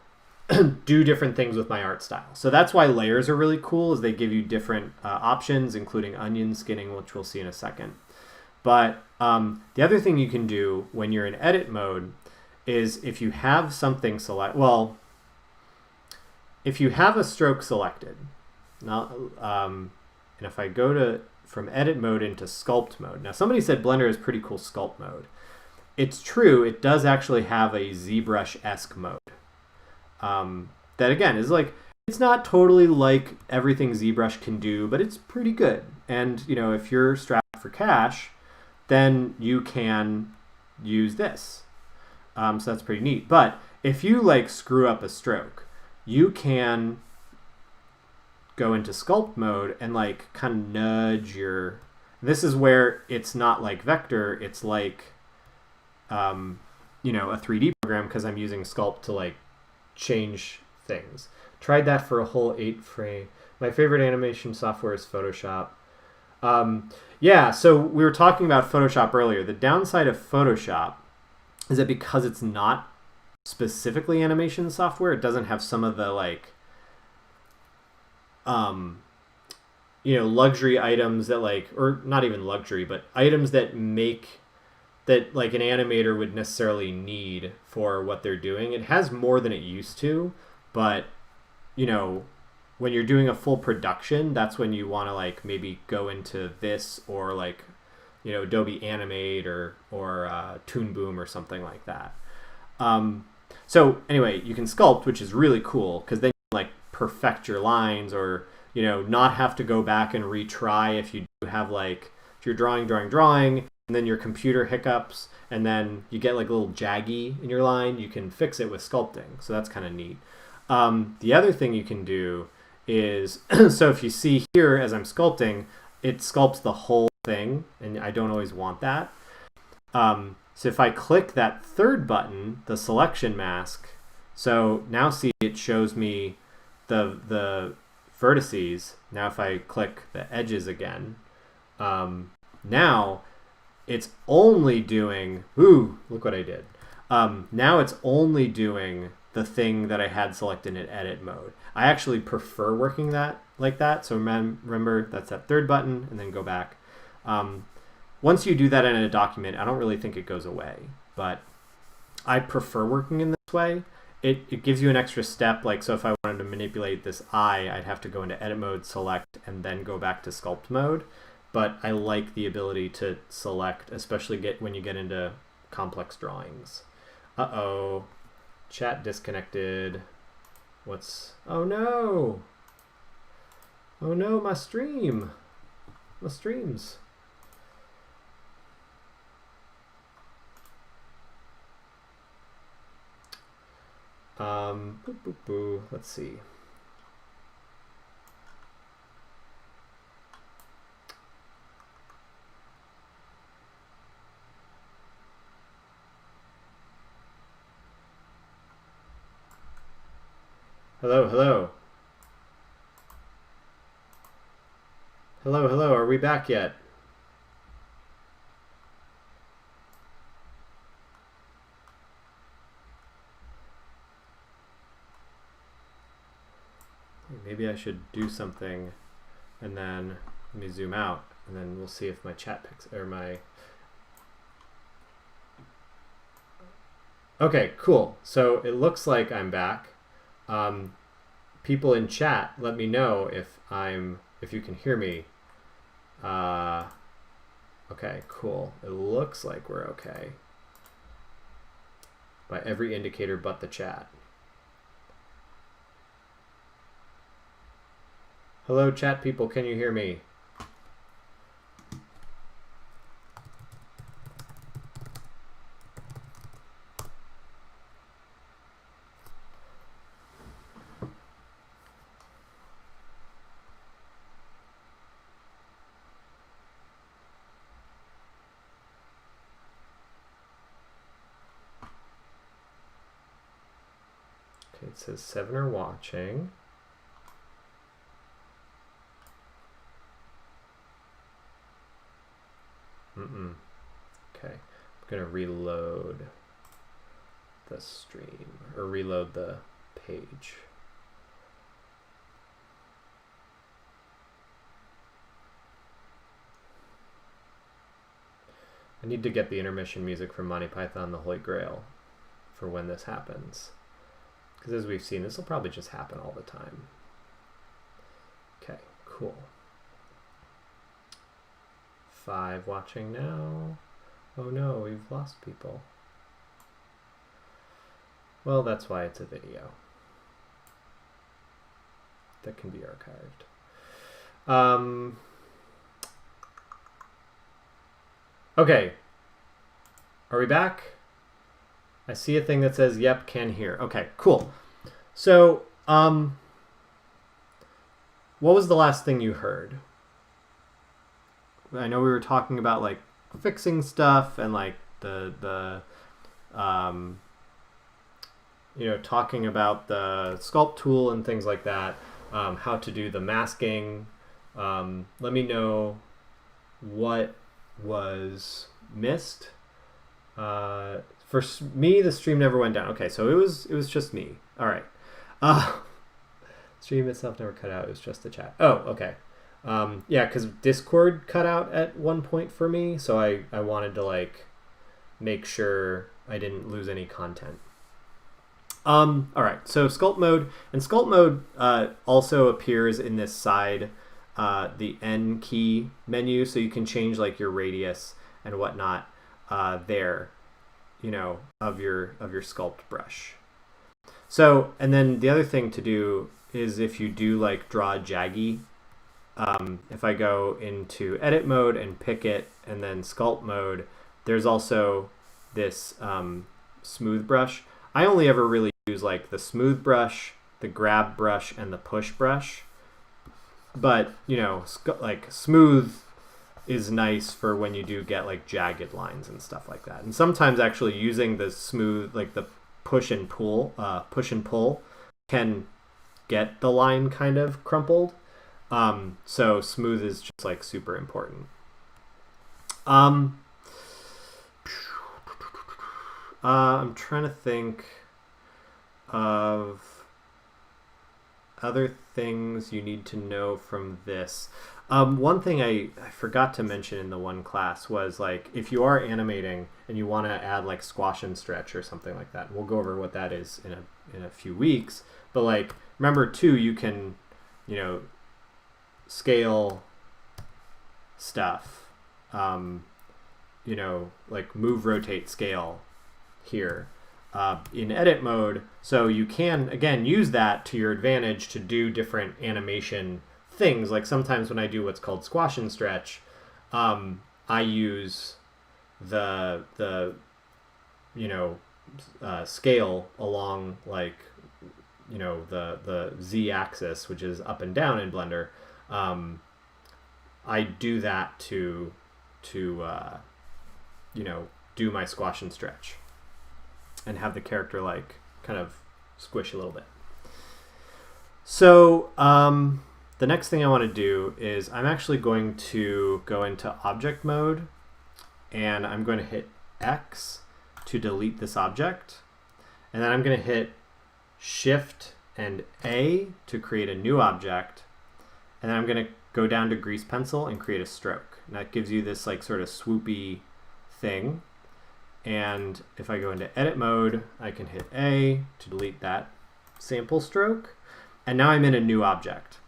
do different things with my art style. So that's why layers are really cool, is they give you different options, including onion skinning, which we'll see in a second. But the other thing you can do when you're in edit mode is if you have something if you have a stroke selected, and if I go from edit mode into sculpt mode. Now somebody said Blender has pretty cool sculpt mode. It's true, it does actually have a ZBrush-esque mode. That again is like, it's not totally like everything ZBrush can do, but it's pretty good. And you know, if you're strapped for cash, then you can use this. So that's pretty neat. But if you like screw up a stroke, you can go into sculpt mode and like kind of nudge your, this is where it's not like vector, it's like, you know, a 3D program, because I'm using sculpt to like change things. Tried that for a whole 8 frame. My favorite animation software is Photoshop. Yeah, so we were talking about Photoshop earlier. The downside of Photoshop is that because it's not specifically animation software, it doesn't have some of the like, you know, luxury items that like, or not even luxury, but items that make, that like an animator would necessarily need for what they're doing. It has more than it used to, but you know, when you're doing a full production, that's when you want to like maybe go into this, or like, you know, Adobe Animate or Toon Boom or something like that. So anyway, you can sculpt, which is really cool, because then you can like perfect your lines, or you know, not have to go back and retry if you do have like, if you're drawing, and then your computer hiccups, and then you get like a little jaggy in your line, you can fix it with sculpting. So that's kind of neat. The other thing you can do is, so if you see here as I'm sculpting, it sculpts the whole thing, and I don't always want that. So if I click that third button, the selection mask, so now see, it shows me the vertices. Now if I click the edges again, now it's only doing, ooh, look what I did. Now it's only doing the thing that I had selected in edit mode. I actually prefer working that like that. So remember, that's that third button, and then go back. Once you do that in a document, I don't really think it goes away, but I prefer working in this way. It gives you an extra step. Like, so if I wanted to manipulate this eye, I'd have to go into edit mode, select, and then go back to sculpt mode. But I like the ability to select, especially when you get into complex drawings. Uh-oh, chat disconnected. Oh no. Oh no, my streams. Let's see. Hello, hello. Hello, hello. Are we back yet? Maybe I should do something, and then let me zoom out, and then we'll see if my chat picks, or my... Okay, cool. So it looks like I'm back. People in chat, let me know if you can hear me. Okay, cool. It looks like we're okay. By every indicator but the chat. Hello, chat people, can you hear me? Okay, it says 7 are watching. Okay, I'm gonna reload the stream, or reload the page. I need to get the intermission music from Monty Python the Holy Grail for when this happens. Because as we've seen, this will probably just happen all the time. Okay, cool. 5 watching now. Oh no, we've lost people. Well, that's why it's a video that can be archived. Okay, are we back? I see a thing that says, yep, can hear. Okay, cool. So, what was the last thing you heard? I know we were talking about like fixing stuff and like the you know, talking about the sculpt tool and things like that, how to do the masking. Let me know what was missed. For me, the stream never went down. Okay, so it was just me. All right. Stream itself never cut out. It was just the chat. Oh, okay. Yeah, because Discord cut out at one point for me, so I wanted to like make sure I didn't lose any content. All right, so Sculpt Mode, and Sculpt Mode also appears in this side, the N key menu, so you can change like your radius and whatnot there, you know, of your sculpt brush. So, and then the other thing to do is if you do like draw jaggy, if I go into edit mode and pick it and then sculpt mode, there's also this smooth brush. I only ever really use like the smooth brush, the grab brush, and the push brush. But, you know, like smooth is nice for when you do get like jagged lines and stuff like that. And sometimes actually using the smooth, like the push and pull can get the line kind of crumpled. So smooth is just like super important. I'm trying to think of other things you need to know from this. One thing I forgot to mention in the one class was like if you are animating and you want to add like squash and stretch or something like that, we'll go over what that is in a few weeks. But like remember too, you can, you know, scale stuff, you know, like move, rotate, scale here in edit mode. So you can, again, use that to your advantage to do different animation things. Like sometimes when I do what's called squash and stretch, I use the you know, scale along like, you know, the Z axis, which is up and down in Blender. I do that to you know, do my squash and stretch and have the character like kind of squish a little bit. So the next thing I want to do is I'm actually going to go into object mode and I'm going to hit X to delete this object. And then I'm going to hit Shift and A to create a new object. And then I'm going to go down to grease pencil and create a stroke. And that gives you this like sort of swoopy thing. And if I go into edit mode, I can hit A to delete that sample stroke. And now I'm in a new object.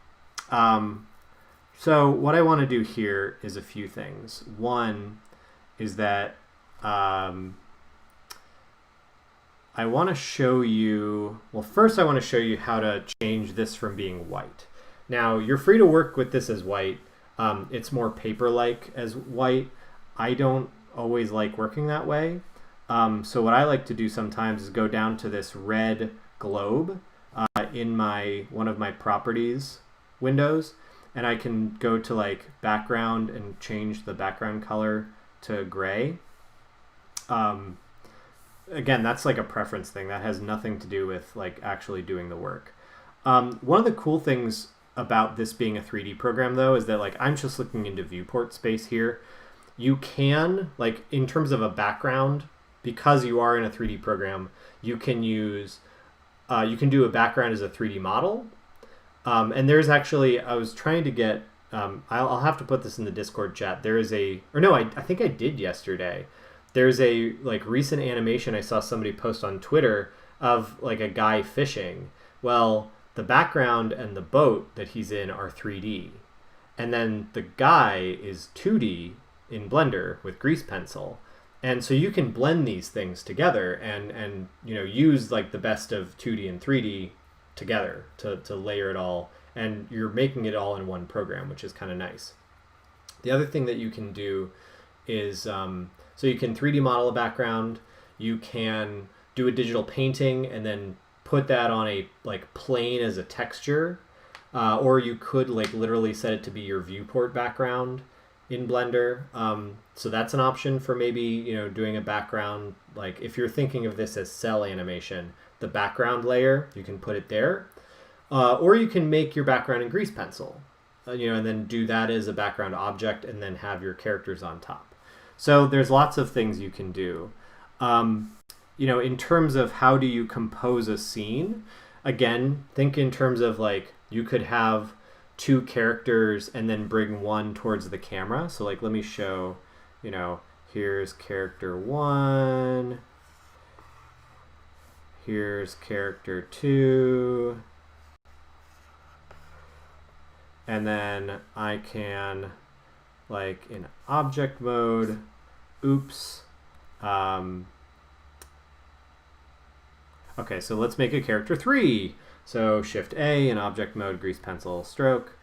So what I want to do here is a few things. One is that I want to show you, well, first I want to show you how to change this from being white. Now, you're free to work with this as white. It's more paper-like as white. I don't always like working that way. So what I like to do sometimes is go down to this red globe in one of my properties windows, and I can go to like background and change the background color to gray. again, that's like a preference thing. That has nothing to do with like actually doing the work. One of the cool things about this being a 3D program, though, is that like I'm just looking into viewport space here. You can, like in terms of a background, because you are in a 3D program, you can use, you can do a background as a 3D model. And there's actually, I was trying to get, I'll have to put this in the Discord chat. There is a, or no, I think I did yesterday. There's a like recent animation I saw somebody post on Twitter of like a guy fishing. Well, the background and the boat that he's in are 3D. And then the guy is 2D in Blender with grease pencil. And so you can blend these things together and you know, use like the best of 2D and 3D together to layer it all. And you're making it all in one program, which is kind of nice. The other thing that you can do is, so you can 3D model a background, you can do a digital painting and then put that on a like plane as a texture, or you could like literally set it to be your viewport background in Blender. So that's an option for maybe, you know, doing a background, like if you're thinking of this as cell animation, the background layer, you can put it there. Or you can make your background in grease pencil, you know, and then do that as a background object and then have your characters on top. So there's lots of things you can do. You know, in terms of how do you compose a scene, again, think in terms of like you could have two characters and then bring one towards the camera. So like, let me show, you know, here's character 1, here's character 2, and then I can, like in object mode, oops. Okay, so let's make a character 3. So Shift A in object mode, grease pencil, stroke.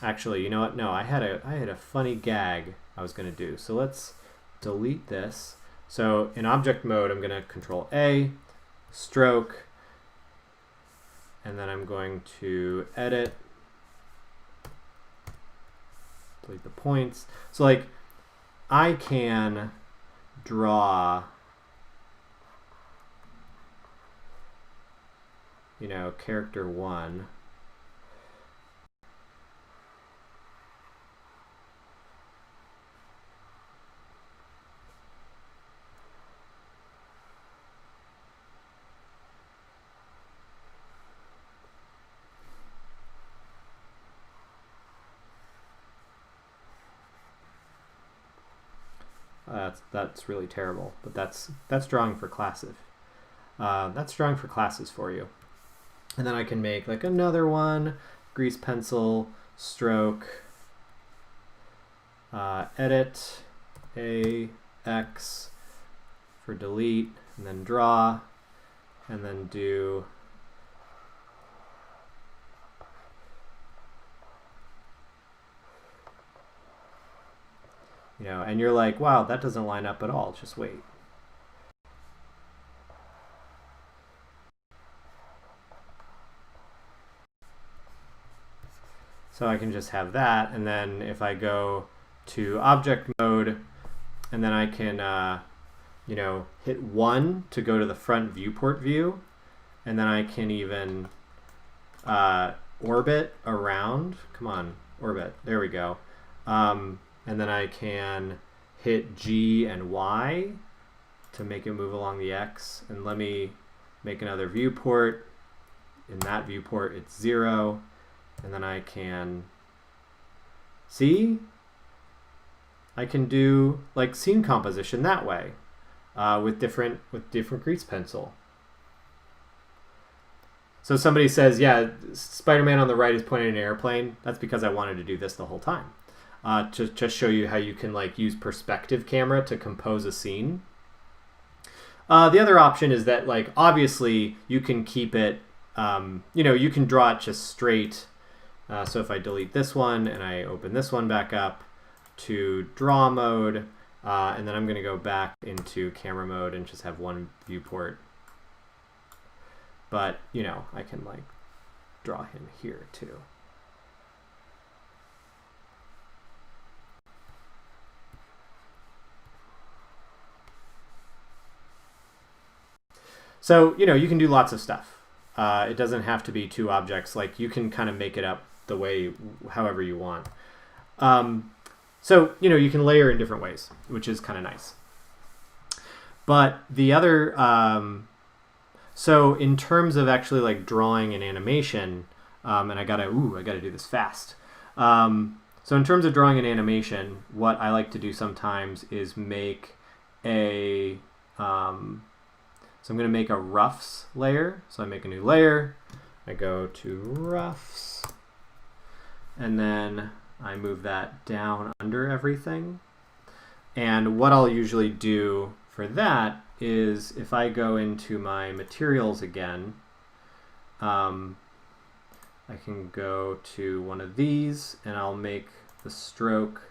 Actually, you know what? No, I had a funny gag I was going to do. So let's delete this. So in object mode, I'm going to Control A, stroke, and then I'm going to edit, delete the points. So like I can draw, you know, character 1. That's really terrible, but that's drawing for classes. That's drawing for classes for you. And then I can make like another one, grease pencil, stroke, edit, A, X for delete, and then draw, and then do you know, and you're like, wow, that doesn't line up at all. Just wait. So I can just have that, and then if I go to object mode, and then I can, you know, hit 1 to go to the front viewport view, and then I can even orbit around. Come on, orbit. There we go. And then I can hit G and Y to make it move along the X. And let me make another viewport. In that viewport, it's 0. And then I can see, I can do like scene composition that way with different grease pencil. So somebody says, yeah, Spider-Man on the right is pointing at an airplane. That's because I wanted to do this the whole time. To just show you how you can like use perspective camera to compose a scene. The other option is that like obviously you can keep it, you know, you can draw it just straight. So if I delete this one and I open this one back up to draw mode, and then I'm going to go back into camera mode and just have one viewport. But you know, I can like draw him here too. So, you can do lots of stuff. It doesn't have to be two objects. Like, you can kind of make it up the way, however you want. So, you can layer in different ways, which is kind of nice. But the other, so in terms of actually like drawing an animation, and I gotta do this fast. So in terms of drawing an animation, what I like to do sometimes is make a, so I'm going to make a roughs layer. So I make a new layer, I go to roughs, and then I move that down under everything. And what I'll usually do for that is if I go into my materials again, I can go to one of these and I'll make the stroke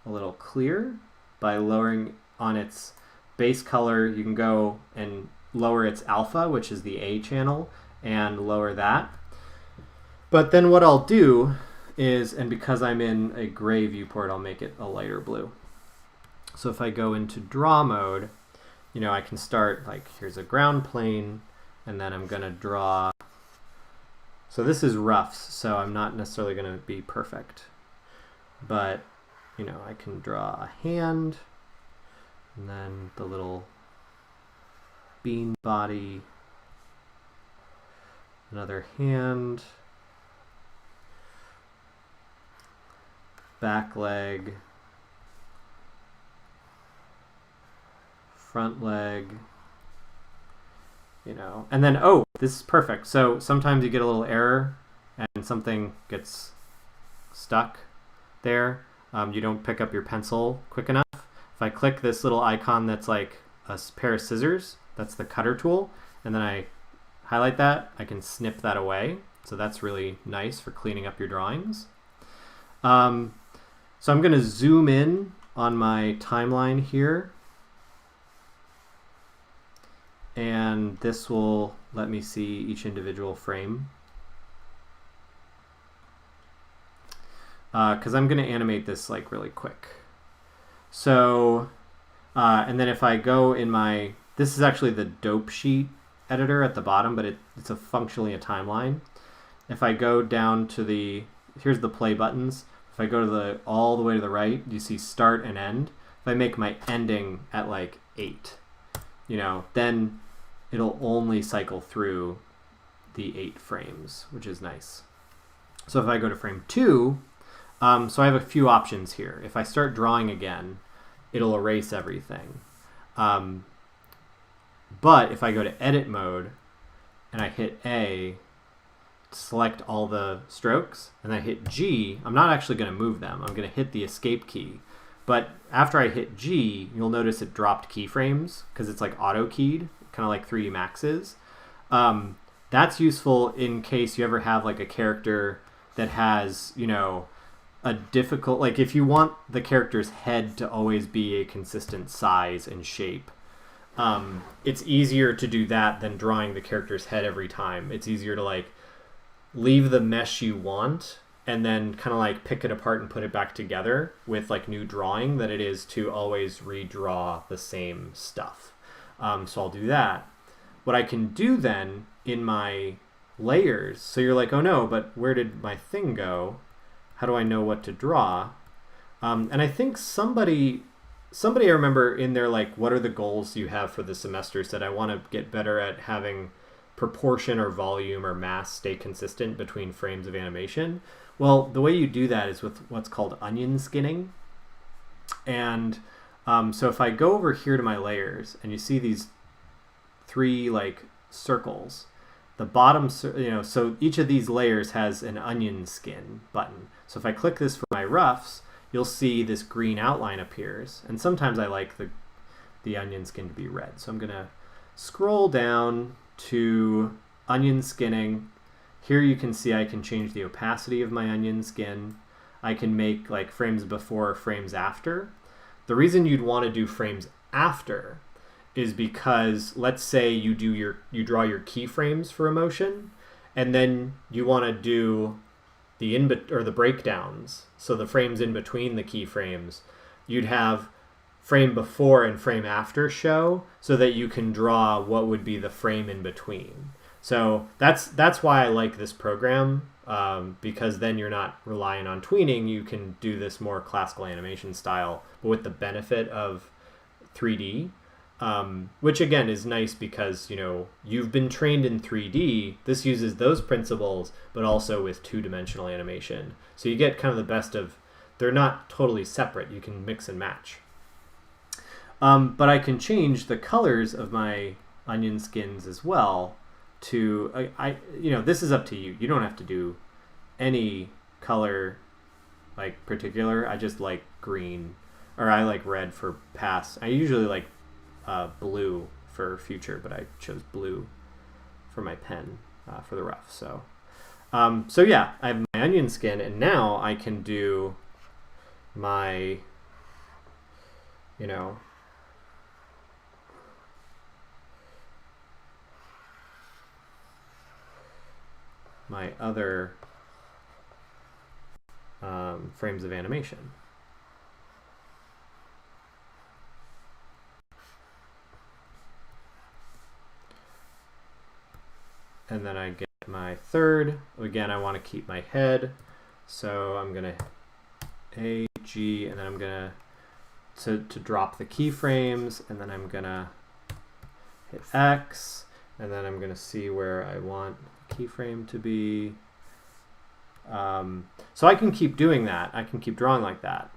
a little clear by lowering on its base color. You can go and lower its alpha, which is the A channel, and lower that. But then what I'll do is, and because I'm in a gray viewport, I'll make it a lighter blue. So if I go into draw mode, I can start like, here's a ground plane, and then I'm going to draw. So this is roughs, so I'm not necessarily going to be perfect. But, I can draw a hand, and then the little bean body, another hand, back leg, front leg, and then, oh, this is perfect. So sometimes you get a little error and something gets stuck there. You don't pick up your pencil quick enough. If I click this little icon that's like a pair of scissors, that's the cutter tool, and then I highlight that, I can snip that away. So that's really nice for cleaning up your drawings. So I'm going to zoom in on my timeline here. And this will let me see each individual frame. Because I'm going to animate this like really quick. So, and then if I go in my, this is actually the dope sheet editor at the bottom, but it's functionally a timeline. If I go down to here's the play buttons. If I go to all the way to the right, you see start and end. If I make my ending at like 8, then it'll only cycle through the 8 frames, which is nice. So if I go to frame 2, so I have a few options here. If I start drawing again, it'll erase everything. But if I go to edit mode and I hit A, select all the strokes, and I hit G, I'm not actually going to move them. I'm going to hit the escape key. But after I hit G, you'll notice it dropped keyframes because it's like auto-keyed, kind of like 3D Max is. That's useful in case you ever have like a character that has, a difficult, like if you want the character's head to always be a consistent size and shape, it's easier to do that than drawing the character's head every time. It's easier to like leave the mesh you want and then kind of like pick it apart and put it back together with like new drawing than it is to always redraw the same stuff. So I'll do that. What I can do then in my layers, so you're like, oh no, but where did my thing go? How do I know what to draw? And I think somebody I remember in there, like, what are the goals you have for the semester, said I want to get better at having proportion or volume or mass stay consistent between frames of animation. Well, the way you do that is with what's called onion skinning. And so if I go over here to my layers and you see these 3 like circles, the bottom, so each of these layers has an onion skin button. So if I click this for my roughs, you'll see this green outline appears. And sometimes I like the onion skin to be red. So I'm going to scroll down to onion skinning. Here you can see I can change the opacity of my onion skin. I can make like frames before, frames after. The reason you'd want to do frames after is because let's say you draw your keyframes for a motion, and then you want to do the breakdowns, so the frames in between the keyframes. You'd have frame before and frame after show so that you can draw what would be the frame in between. So that's why I like this program, because then you're not relying on tweening. You can do this more classical animation style, but with the benefit of 3D, which again is nice because, you've been trained in 3D. This uses those principles, but also with two-dimensional animation. So you get kind of the best of, they're not totally separate. You can mix and match. But I can change the colors of my onion skins as well to, this is up to you. You don't have to do any color like particular. I just like green, or I like red for past. I usually like blue for future, but I chose blue for my pen for the rough. So yeah, I have my onion skin, and now I can do my, my other frames of animation. And then I get my third. Again, I want to keep my head, so I'm going to A, G, and then I'm going to drop the keyframes, and then I'm going to hit X, and then I'm going to see where I want the keyframe to be. So I can keep doing that. I can keep drawing like that.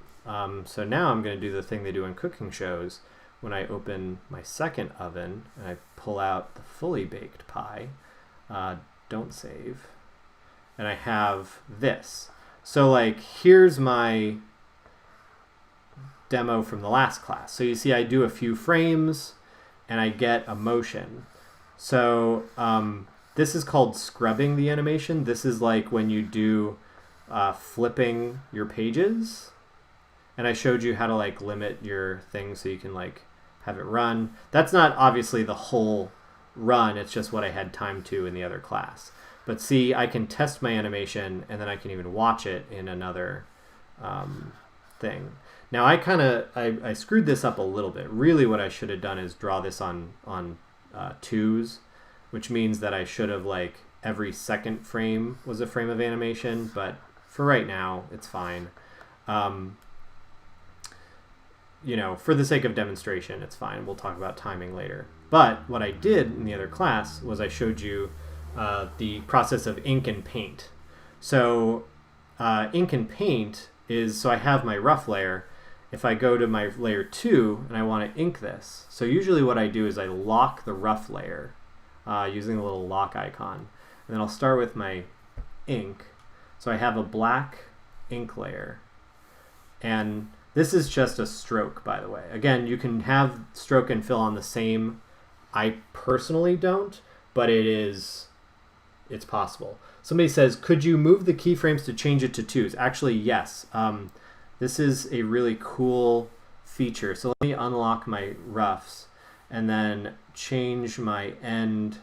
So now I'm going to do the thing they do in cooking shows. When I open my second oven and I pull out the fully baked pie, don't save, and I have this. So like, here's my demo from the last class. So you see I do a few frames and I get a motion. So this is called scrubbing the animation. This is like when you do flipping your pages, and I showed you how to like limit your thing so you can like have it run. That's not obviously the whole run, it's just what I had time to in the other class. But see, I can test my animation, and then I can even watch it in another thing. Now I screwed this up a little bit. Really what I should have done is draw this on twos, which means that I should have like every second frame was a frame of animation, but for right now it's fine. For the sake of demonstration, it's fine. We'll talk about timing later. But what I did in the other class was I showed you the process of ink and paint. So ink and paint is, so I have my rough layer. If I go to my layer 2 and I want to ink this, so usually what I do is I lock the rough layer using the little lock icon. And then I'll start with my ink. So I have a black ink layer. And this is just a stroke, by the way. Again, you can have stroke and fill on the same. I personally don't, but it's possible. Somebody says, could you move the keyframes to change it to twos? Actually, yes. This is a really cool feature. So let me unlock my roughs and then change my end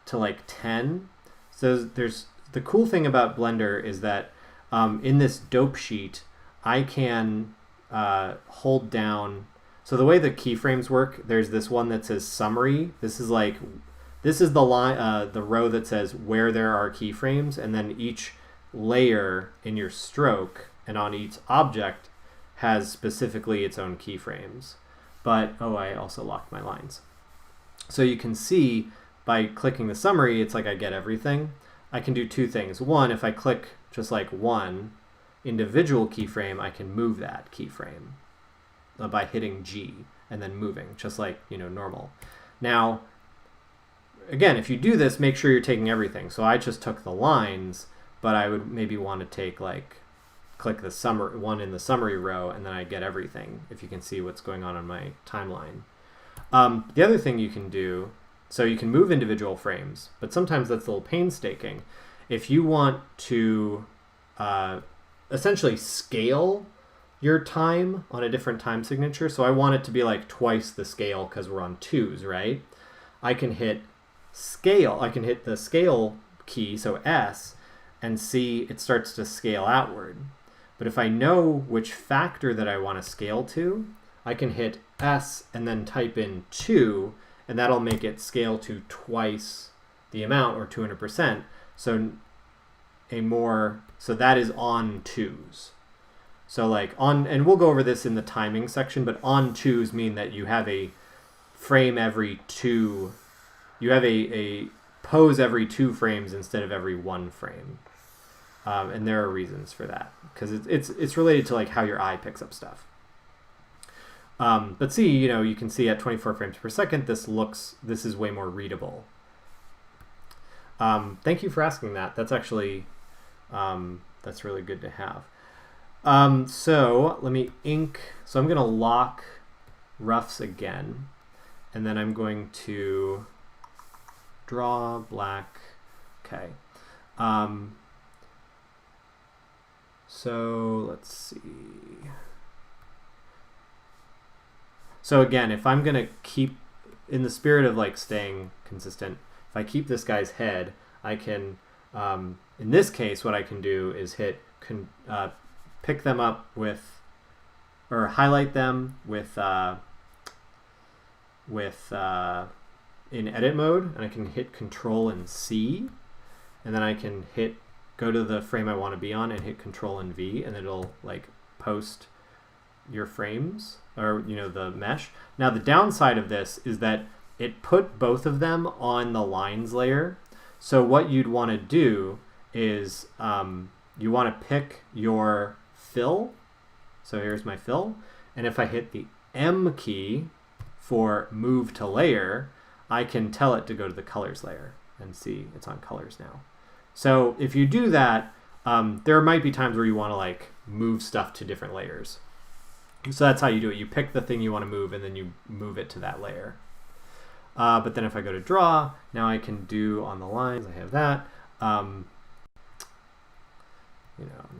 to like 10. So the cool thing about Blender is that in this dope sheet, I can hold down. So the way the keyframes work, there's this one that says summary. This is the line, the row that says where there are keyframes, and then each layer in your stroke and on each object has specifically its own keyframes. But, I also locked my lines. So you can see by clicking the summary, it's like I get everything. I can do two things. One, if I click just like one individual keyframe, I can move that keyframe by hitting G and then moving, just like normal. Now, again, if you do this, make sure you're taking everything. So I just took the lines, but I would maybe want to take click the summary one in the summary row, and then I get everything, if you can see what's going on my timeline. The other thing you can do, so you can move individual frames, but sometimes that's a little painstaking. If you want to essentially scale your time on a different time signature, so I want it to be like twice the scale because we're on twos, right? I can hit scale. I can hit the scale key, so S, and see it starts to scale outward. But if I know which factor that I want to scale to, I can hit S and then type in 2, and that'll make it scale to twice the amount, or 200%. So so that is on 2s. So like and we'll go over this in the timing section, but on 2s mean that you have a frame every 2, you have a pose every 2 frames instead of every 1 frame. And there are reasons for that, because it's related to like how your eye picks up stuff. But see, you can see at 24 frames per second, this is way more readable. Thank you for asking that. That's actually, that's really good to have. So let me ink. So I'm going to lock roughs again, and then I'm going to draw black. Okay. So let's see. So again, if I'm going to keep, in the spirit of like staying consistent, if I keep this guy's head, I can, in this case, what I can do is pick them up with, or highlight them with in edit mode, and I can hit Control and C, and then I can go to the frame I want to be on and hit Control and V, and it'll like post your frames, or the mesh. Now the downside of this is that it put both of them on the lines layer. So what you'd want to do is you want to pick your fill. So here's my fill, and if I hit the M key for move to layer, I can tell it to go to the colors layer, and see it's on colors now. So if you do that, there might be times where you want to like move stuff to different layers. So that's how you do it. You pick the thing you want to move, and then you move it to that layer. But then if I go to draw, now I can do on the lines, I have that. Now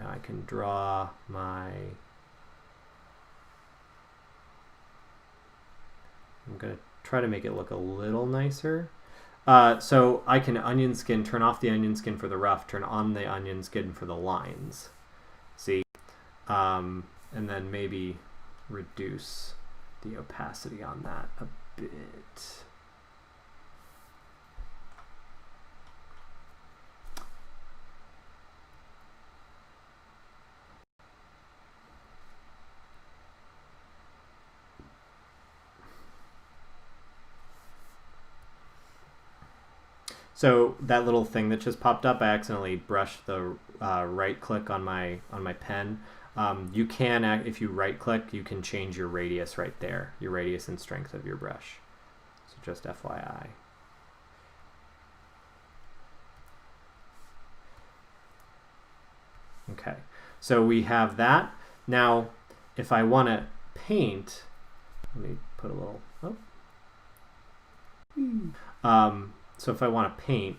I can draw my, I'm going to try to make it look a little nicer. So I can onion skin, turn off the onion skin for the rough, turn on the onion skin for the lines. See? And then maybe reduce the opacity on that a bit. So that little thing that just popped up, I accidentally brushed the right click on my pen. You can, if you right click, you can change your radius right there, your radius and strength of your brush. So just FYI. Okay, so we have that. Now, if I want to paint, let me put a little, so if I want to paint,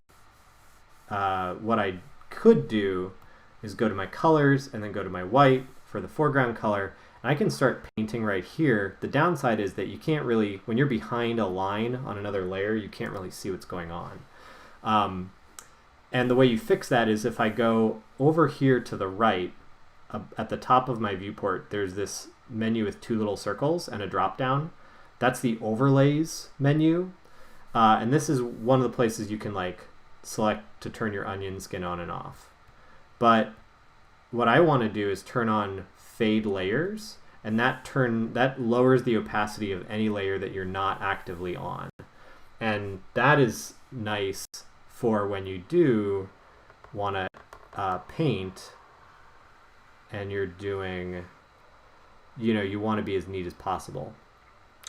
what I could do is go to my colors and then go to my white for the foreground color, and I can start painting right here. The downside is that you can't really, when you're behind a line on another layer, you can't really see what's going on. And the way you fix that is if I go over here to the right, at the top of my viewport, there's this menu with 2 little circles and a drop down. That's the overlays menu. And this is one of the places you can like select to turn your onion skin on and off. But what I want to do is turn on fade layers, and that lowers the opacity of any layer that you're not actively on. And that is nice for when you do want to paint and you're doing, you want to be as neat as possible.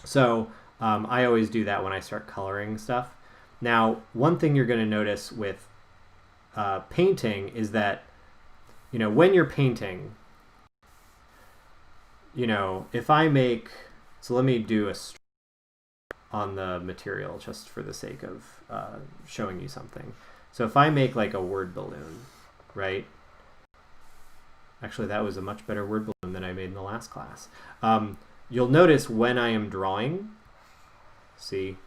So I always do that when I start coloring stuff. Now, one thing you're going to notice with painting is that, when you're painting, if I make, so let me do a stroke on the material just for the sake of showing you something. So if I make like a word balloon, right? Actually, that was a much better word balloon than I made in the last class. You'll notice when I am drawing, see,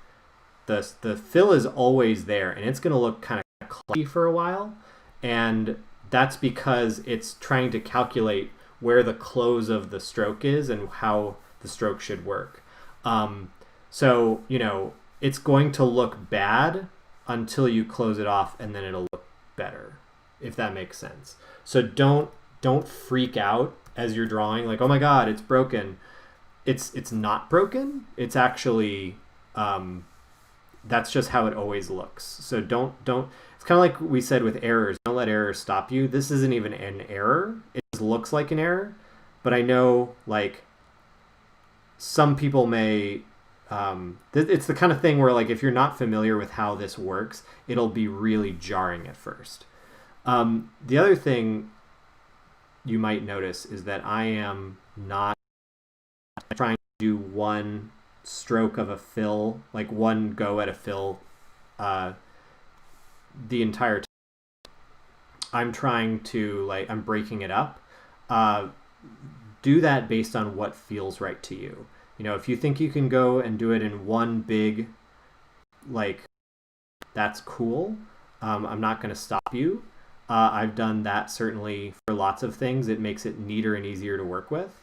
the fill is always there, and it's going to look kind of clunky for a while, and that's because it's trying to calculate where the close of the stroke is and how the stroke should work. So, you know, it's going to look bad until you close it off, and then it'll look better, if that makes sense. So don't freak out as you're drawing, like, oh my God, it's broken. It's not broken. It's actually, that's just how it always looks. So don't, it's kind of like we said with errors. Don't let errors stop you. This isn't even an error. It just looks like an error. But I know, like, some people may, it's the kind of thing where, like, if you're not familiar with how this works, it'll be really jarring at first. The other thing you might notice is that I am not trying to do one stroke of a fill, like one go at a fill, the entire time. I'm trying to, like, I'm breaking it up. Do that based on what feels right to you. You know, if you think you can go and do it in one big, like, that's cool. I'm not going to stop you. I've done that certainly for lots of things. It makes it neater and easier to work with.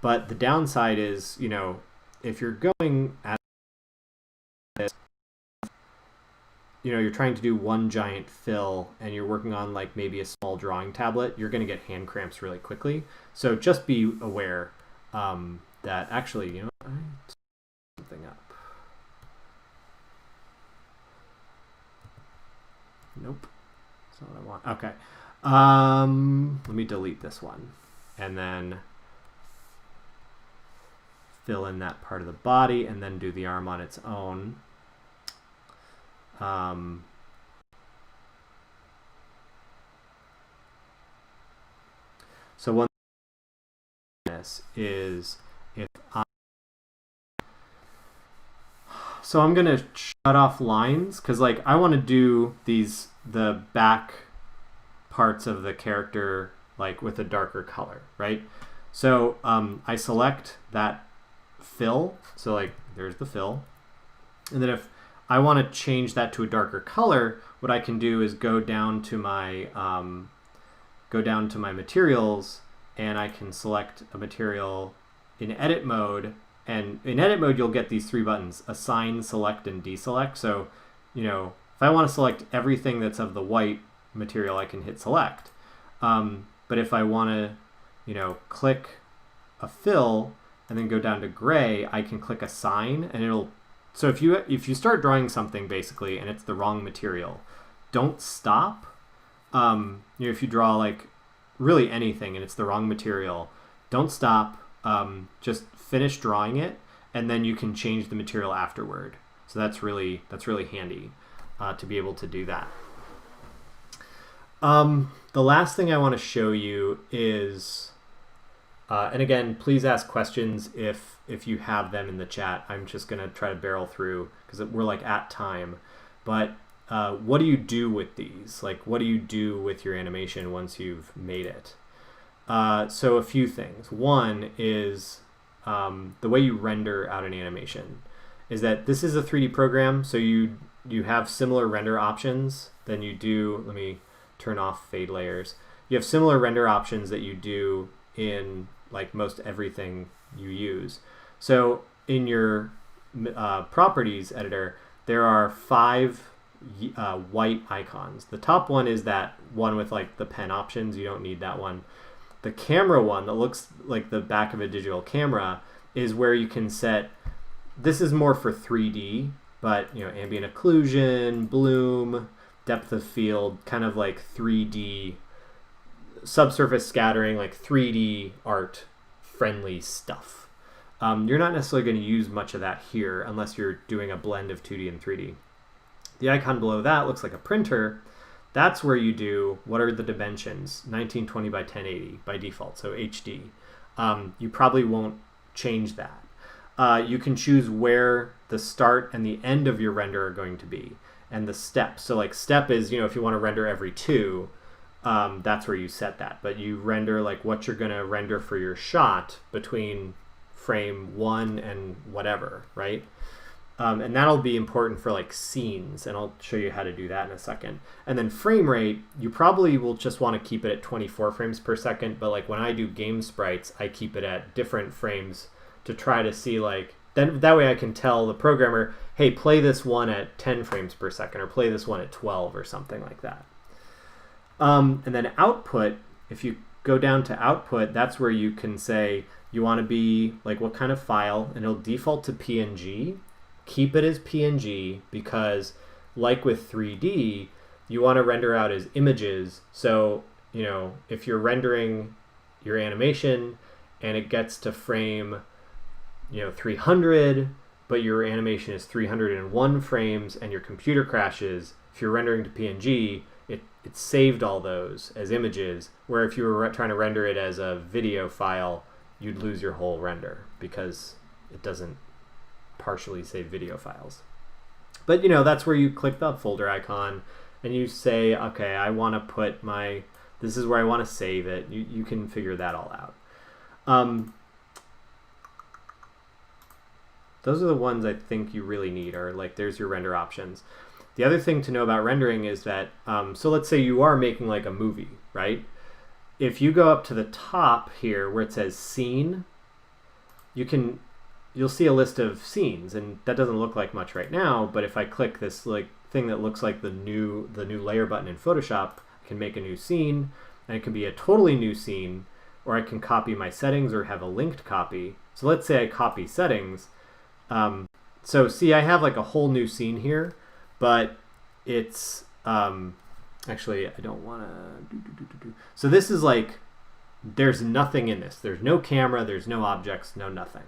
But the downside is, you know, if you're going at this, you know, you're trying to do one giant fill and you're working on, like, maybe a small drawing tablet, you're going to get hand cramps really quickly. So just be aware that actually, you know, I set something up. Nope. That's not what I want. Okay. Let me delete this one and then fill in that part of the body and then do the arm on its own. So one thing is if so I'm gonna shut off lines because, like, I want to do the back parts of the character, like, with a darker color, right? So I select that fill, so, like, there's the fill, and then if I want to change that to a darker color, what I can do is go down to my materials, and I can select a material in edit mode. And in edit mode, you'll get these three buttons: assign, select, and deselect. So, you know, if I want to select everything that's of the white material, I can hit select. But if I want to, you know, click a fill and then go down to gray, I can click assign, and it'll. So if you start drawing something basically and it's the wrong material, don't stop. You know, if you draw, like, really anything and it's the wrong material, don't stop. Just finish drawing it, and then you can change the material afterward. So that's really handy to be able to do that. The last thing I want to show you is, and again, please ask questions if you have them in the chat. I'm just going to try to barrel through because we're, like, at time. But what do you do with these? Like, what do you do with your animation once you've made it? So a few things. One is the way you render out an animation is that this is a 3D program, so you have similar render options than you do. Let me turn off fade layers. You have similar render options that you do in, like, most everything you use. So in your properties editor, there are 5 white icons. The top one is that one with, like, the pen options. You don't need that one. The camera one that looks like the back of a digital camera is where you can set, this is more for 3D, but, you know, ambient occlusion, bloom, depth of field, kind of like 3D subsurface scattering, like 3D art friendly stuff. You're not necessarily going to use much of that here unless you're doing a blend of 2D and 3D. The icon below that looks like a printer. That's where you do, what are the dimensions? 1920 by 1080 by default, so HD. You probably won't change that. You can choose where the start and the end of your render are going to be, and the step. So, like, step is, you know, if you want to render every 2, that's where you set that. But you render, like, what you're going to render for your shot between frame 1 and whatever, right? And that'll be important for, like, scenes, and I'll show you how to do that in a second. And then frame rate, you probably will just want to keep it at 24 frames per second, but, like, when I do game sprites, I keep it at different frames to try to see like, then that way I can tell the programmer, hey, play this one at 10 frames per second or play this one at 12 or something like that. And then output, if you go down to output, that's where you can say you want to be like what kind of file, and it'll default to PNG. Keep it as PNG because like with 3D, you want to render out as images. So, you know, if you're rendering your animation and it gets to frame, you know, 300, but your animation is 301 frames and your computer crashes, if you're rendering to PNG, it saved all those as images, where if you were trying to render it as a video file, you'd lose your whole render because it doesn't partially save video files. But, you know, that's where you click the folder icon and you say, okay, I want to put my, this is where I want to save it. You can figure that all out. Those are the ones I think you really need, or like there's your render options. The other thing to know about rendering is that, so let's say you are making like a movie, right? If you go up to the top here where it says scene, you'll see a list of scenes, and that doesn't look like much right now, but if I click this like thing that looks like the new layer button in Photoshop, I can make a new scene, and it can be a totally new scene, or I can copy my settings or have a linked copy. So let's say I copy settings. So see, I have like a whole new scene here, but it's, actually, I don't want to So this is like, there's nothing in this. There's no camera, there's no objects, no nothing.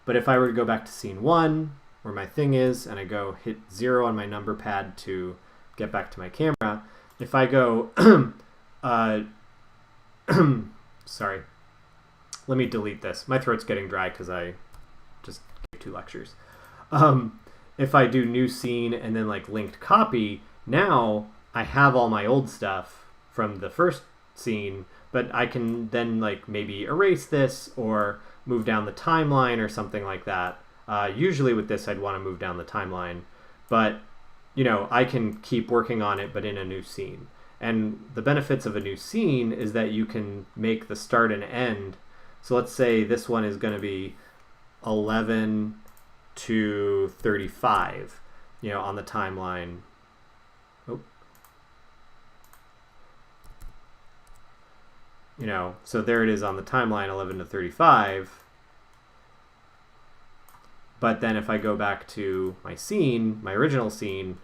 But if I were to go back to scene 1, where my thing is, and I go hit 0 on my number pad to get back to my camera, if I go, sorry, let me delete this. My throat's getting dry because I just gave 2 lectures. If I do new scene and then like linked copy, now I have all my old stuff from the first scene, but I can then like maybe erase this or move down the timeline or something like that. Usually with this, I'd want to move down the timeline, but you know, I can keep working on it, but in a new scene. And the benefits of a new scene is that you can make the start and end. So let's say this one is going to be 11 to 35, you know, on the timeline. Oh. You know, so there it is on the timeline, 11 to 35. But then if I go back to my scene, my original scene,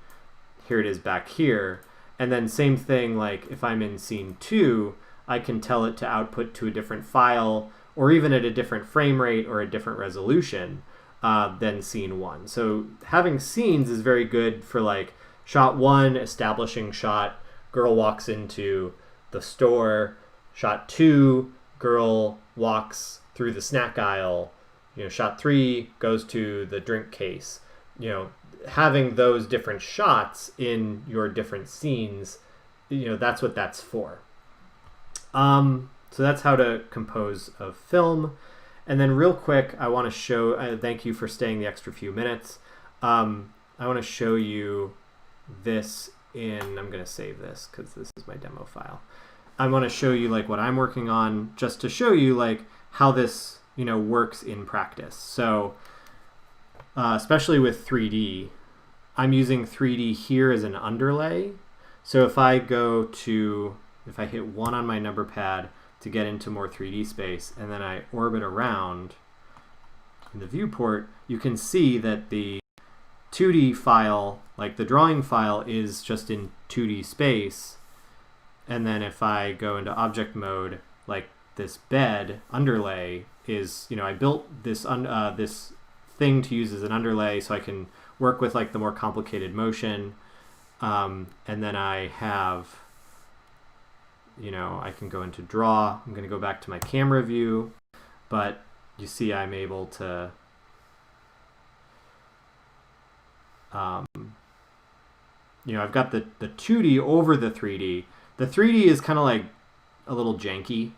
here it is back here. And then same thing, like if I'm in scene 2, I can tell it to output to a different file, or even at a different frame rate or a different resolution than scene 1. So having scenes is very good for like shot 1, establishing shot, girl walks into the store. Shot 2, girl walks through the snack aisle. You know, shot 3 goes to the drink case. You know, having those different shots in your different scenes, you know, that's what that's for. So that's how to compose a film. And then real quick, I want to show, thank you for staying the extra few minutes. I want to show you this in, I'm going to save this because this is my demo file. I want to show you like what I'm working on just to show you like how this, you know, works in practice. So especially with 3D, I'm using 3D here as an underlay. So if I go to, if I hit 1 on my number pad to get into more 3D space, and then I orbit around in the viewport, you can see that the 2D file, like the drawing file, is just in 2D space. And then if I go into object mode, like this bed underlay is, you know, I built this this thing to use as an underlay so I can work with like the more complicated motion. And then I have, you know, I can go into draw. I'm going to go back to my camera view, but you see I'm able to you know, I've got the 2D over the 3D. The 3D is kind of like a little janky,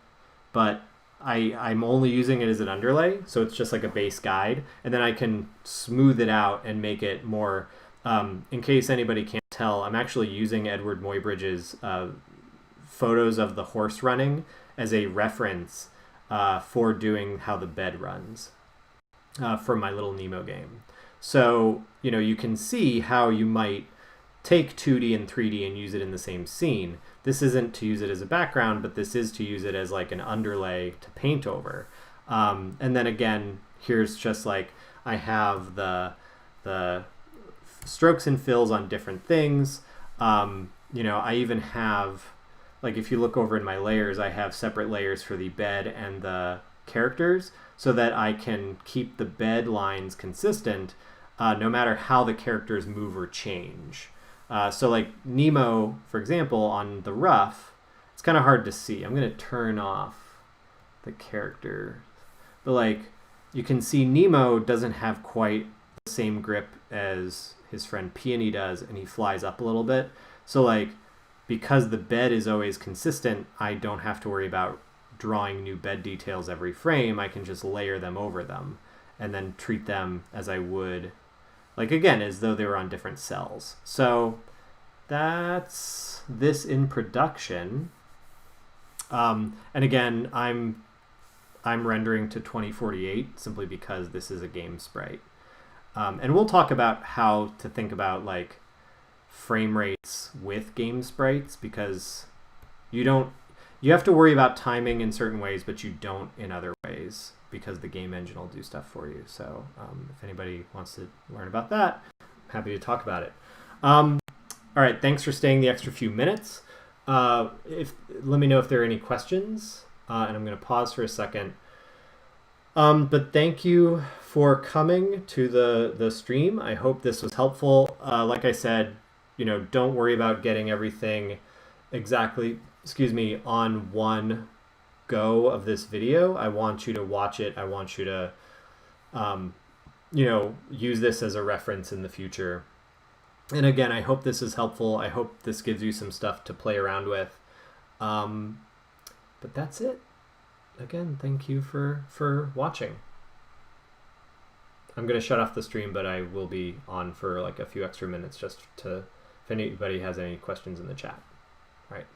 but I'm only using it as an underlay, so it's just like a base guide, and then I can smooth it out and make it more, in case anybody can't tell, I'm actually using Edward Muybridge's photos of the horse running as a reference for doing how the bed runs. from my little Nemo game. So, you can see how you might take 2D and 3D and use it in the same scene. This isn't to use it as a background, but this is to use it as like an underlay to paint over. And then again, here's just like I have the strokes and fills on different things. I even have, like if you look over in my layers, I have separate layers for the bed and the characters so that I can keep the bed lines consistent no matter how the characters move or change. So like Nemo, for example, on the rough, it's kind of hard to see. I'm going to turn off the character. But like you can see Nemo doesn't have quite the same grip as his friend Peony does, and he flies up a little bit. So like because the bed is always consistent, I don't have to worry about drawing new bed details every frame. I can just layer them over them and then treat them as I would, like again, as though they were on different cells. So that's this in production. And again, I'm rendering to 2048 simply because this is a game sprite. And we'll talk about how to think about like frame rates with game sprites, because you have to worry about timing in certain ways, but you don't in other ways, because the game engine will do stuff for you. So if anybody wants to learn about that, I'm happy to talk about it. All right, thanks for staying the extra few minutes. Let me know if there are any questions, and I'm going to pause for a second. But thank you for coming to the stream. I hope this was helpful. Like I said, don't worry about getting everything exactly, on one go of this video. I want you to watch it. I want you to, use this as a reference in the future. And again, I hope this is helpful. I hope this gives you some stuff to play around with. But that's it. Again, thank you for watching. I'm going to shut off the stream, but I will be on for like a few extra minutes just to, if anybody has any questions in the chat. All right.